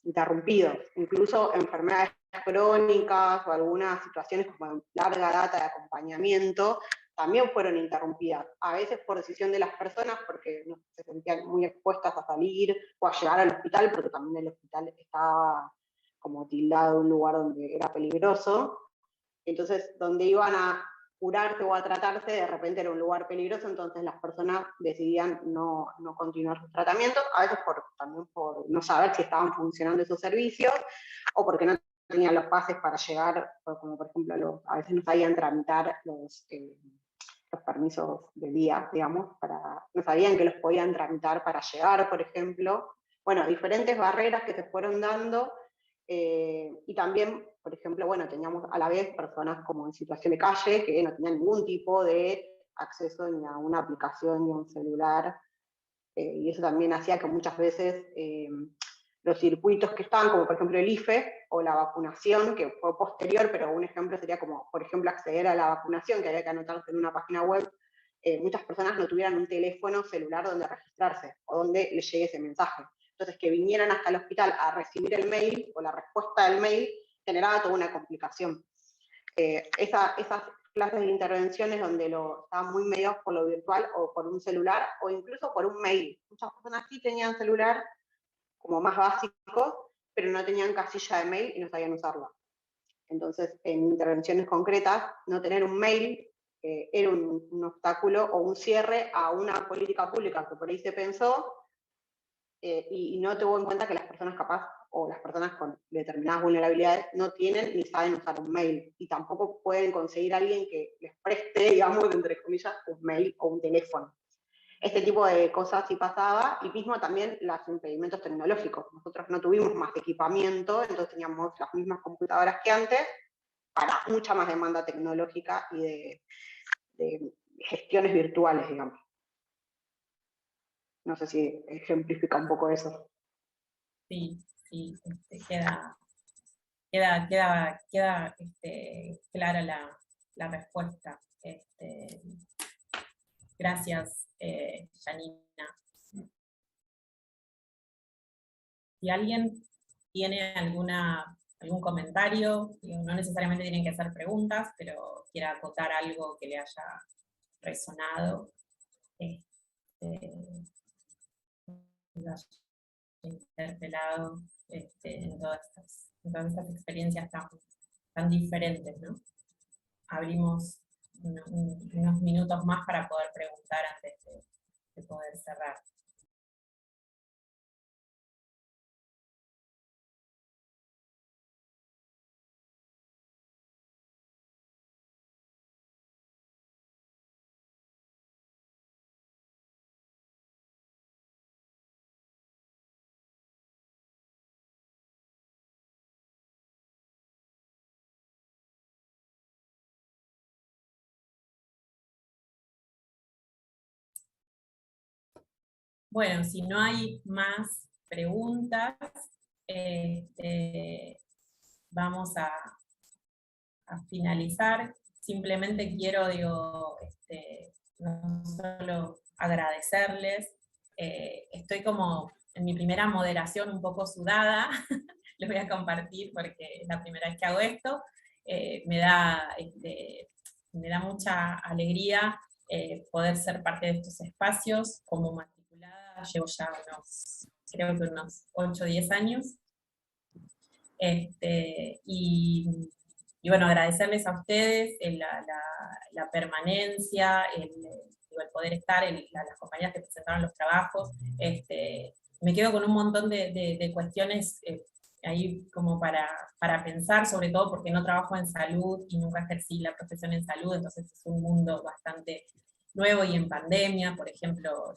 interrumpidos. Incluso enfermedades crónicas o algunas situaciones como larga data de acompañamiento también fueron interrumpidas, a veces por decisión de las personas, porque no, se sentían muy expuestas a salir o a llegar al hospital, porque también el hospital estaba como tildado de un lugar donde era peligroso. Entonces, donde iban a curarse o a tratarse, de repente era un lugar peligroso, entonces las personas decidían no continuar sus tratamientos, a veces también por no saber si estaban funcionando esos servicios, o porque no tenían los pases para llegar, como por ejemplo, a veces no sabían tramitar los permisos de día, digamos, no sabían que los podían tramitar para llegar, por ejemplo. Bueno, diferentes barreras que se fueron dando, y también, por ejemplo, bueno, teníamos a la vez personas como en situación de calle que no tenían ningún tipo de acceso ni a una aplicación ni a un celular, y eso también hacía que muchas veces los circuitos que estaban, como por ejemplo el IFE o la vacunación, que fue posterior, pero un ejemplo sería como, por ejemplo, acceder a la vacunación, que había que anotarse en una página web, muchas personas no tuvieran un teléfono celular donde registrarse o donde les llegue ese mensaje. Entonces, que vinieran hasta el hospital a recibir el mail o la respuesta del mail generaba toda una complicación. Esas clases de intervenciones donde estaban muy mediados por lo virtual o por un celular o incluso por un mail. Muchas personas sí tenían celular como más básico, pero no tenían casilla de mail y no sabían usarla. Entonces, en intervenciones concretas, no tener un mail era un obstáculo o un cierre a una política pública que por ahí se pensó, y no tuvo en cuenta que las personas capaz, o las personas con determinadas vulnerabilidades, no tienen ni saben usar un mail, y tampoco pueden conseguir a alguien que les preste, digamos, entre comillas, un mail o un teléfono. Este tipo de cosas sí pasaba, y mismo también los impedimentos tecnológicos. Nosotros no tuvimos más equipamiento, entonces teníamos las mismas computadoras que antes, para mucha más demanda tecnológica y de gestiones virtuales, digamos. No sé si ejemplifica un poco eso. Sí, queda clara la respuesta. Gracias, Janina. Si alguien tiene algún comentario, no necesariamente tienen que hacer preguntas, pero quiera acotar algo que le haya resonado, lo haya interpelado en todas estas experiencias tan diferentes, ¿no? Abrimos unos minutos más para poder preguntar antes de poder cerrar. Bueno, si no hay más preguntas, vamos a finalizar. Simplemente quiero, no solo agradecerles. Estoy como en mi primera moderación un poco sudada, les voy a compartir porque es la primera vez que hago esto. Me da mucha alegría poder ser parte de estos espacios. Como matriculada llevo ya creo que unos 8 o 10 años. Y bueno, agradecerles a ustedes la permanencia, el poder estar, las compañías que presentaron los trabajos. Me quedo con un montón de cuestiones ahí como para pensar, sobre todo porque no trabajo en salud y nunca ejercí la profesión en salud, entonces es un mundo bastante nuevo, y en pandemia, por ejemplo,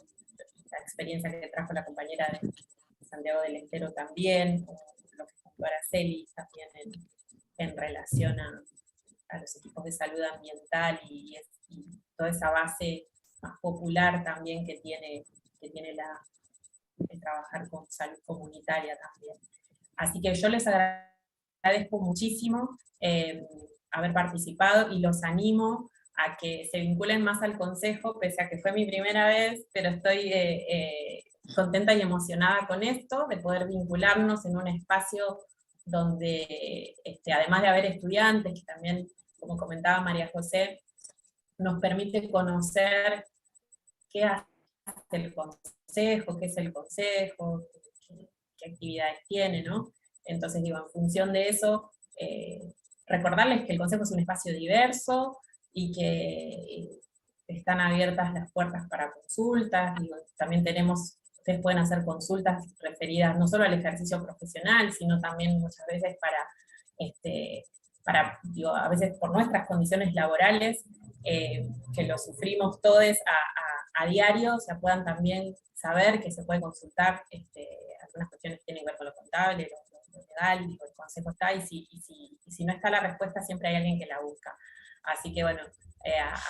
la experiencia que trajo la compañera de Santiago del Estero también, lo que contó Araceli también en relación a los equipos de salud ambiental y toda esa base más popular también que tiene el trabajar con salud comunitaria también. Así que yo les agradezco muchísimo haber participado y los animo a que se vinculen más al Consejo, pese a que fue mi primera vez, pero estoy contenta y emocionada con esto, de poder vincularnos en un espacio donde, además de haber estudiantes, que también, como comentaba María José, nos permite conocer qué hace el Consejo, qué es el Consejo, qué actividades tiene, ¿no? Entonces, digo, en función de eso, recordarles que el Consejo es un espacio diverso y que están abiertas las puertas para consultas. Digo, también ustedes pueden hacer consultas referidas no solo al ejercicio profesional, sino también muchas veces a veces por nuestras condiciones laborales, que lo sufrimos todos a diario, puedan también saber que se puede consultar algunas cuestiones que tienen que ver con lo contable, lo legal, y el Consejo está, y si no está la respuesta, siempre hay alguien que la busca. Así que bueno, a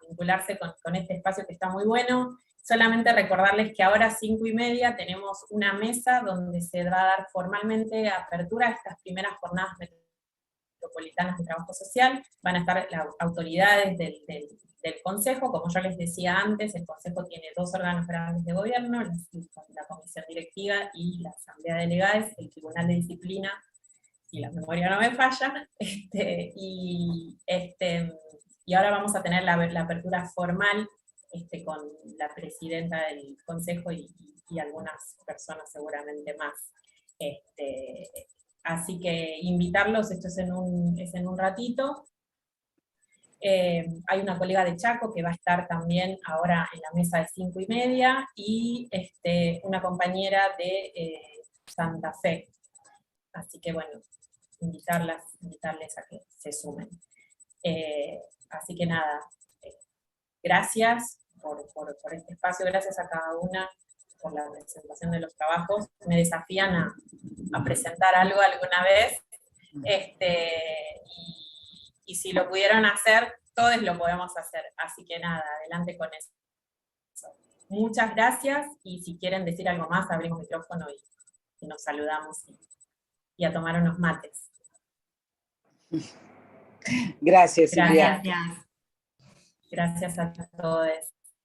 vincularse con este espacio que está muy bueno. Solamente recordarles que ahora 5:30 tenemos una mesa donde se va a dar formalmente apertura a estas primeras jornadas metropolitanas de trabajo social. Van a estar las autoridades del Consejo. Como yo les decía antes, el Consejo tiene 2 órganos grandes de gobierno, la Comisión Directiva y la Asamblea de Delegades, el Tribunal de Disciplina, y la memoria no me falla, y ahora vamos a tener la apertura formal con la presidenta del Consejo y algunas personas seguramente más. Así que invitarlos, esto es en un ratito. Hay una colega de Chaco que va a estar también ahora en la mesa de 5:30, y una compañera de Santa Fe. Así que bueno, invitarles a que se sumen. Así que nada, gracias por este espacio, gracias a cada una por la presentación de los trabajos. Me desafían a presentar algo alguna vez, y si lo pudieron hacer, todos lo podemos hacer. Así que nada, adelante con eso. Muchas gracias, y si quieren decir algo más, abrimos micrófono y nos saludamos y a tomar unos mates. Gracias, Silvia. Gracias a todos.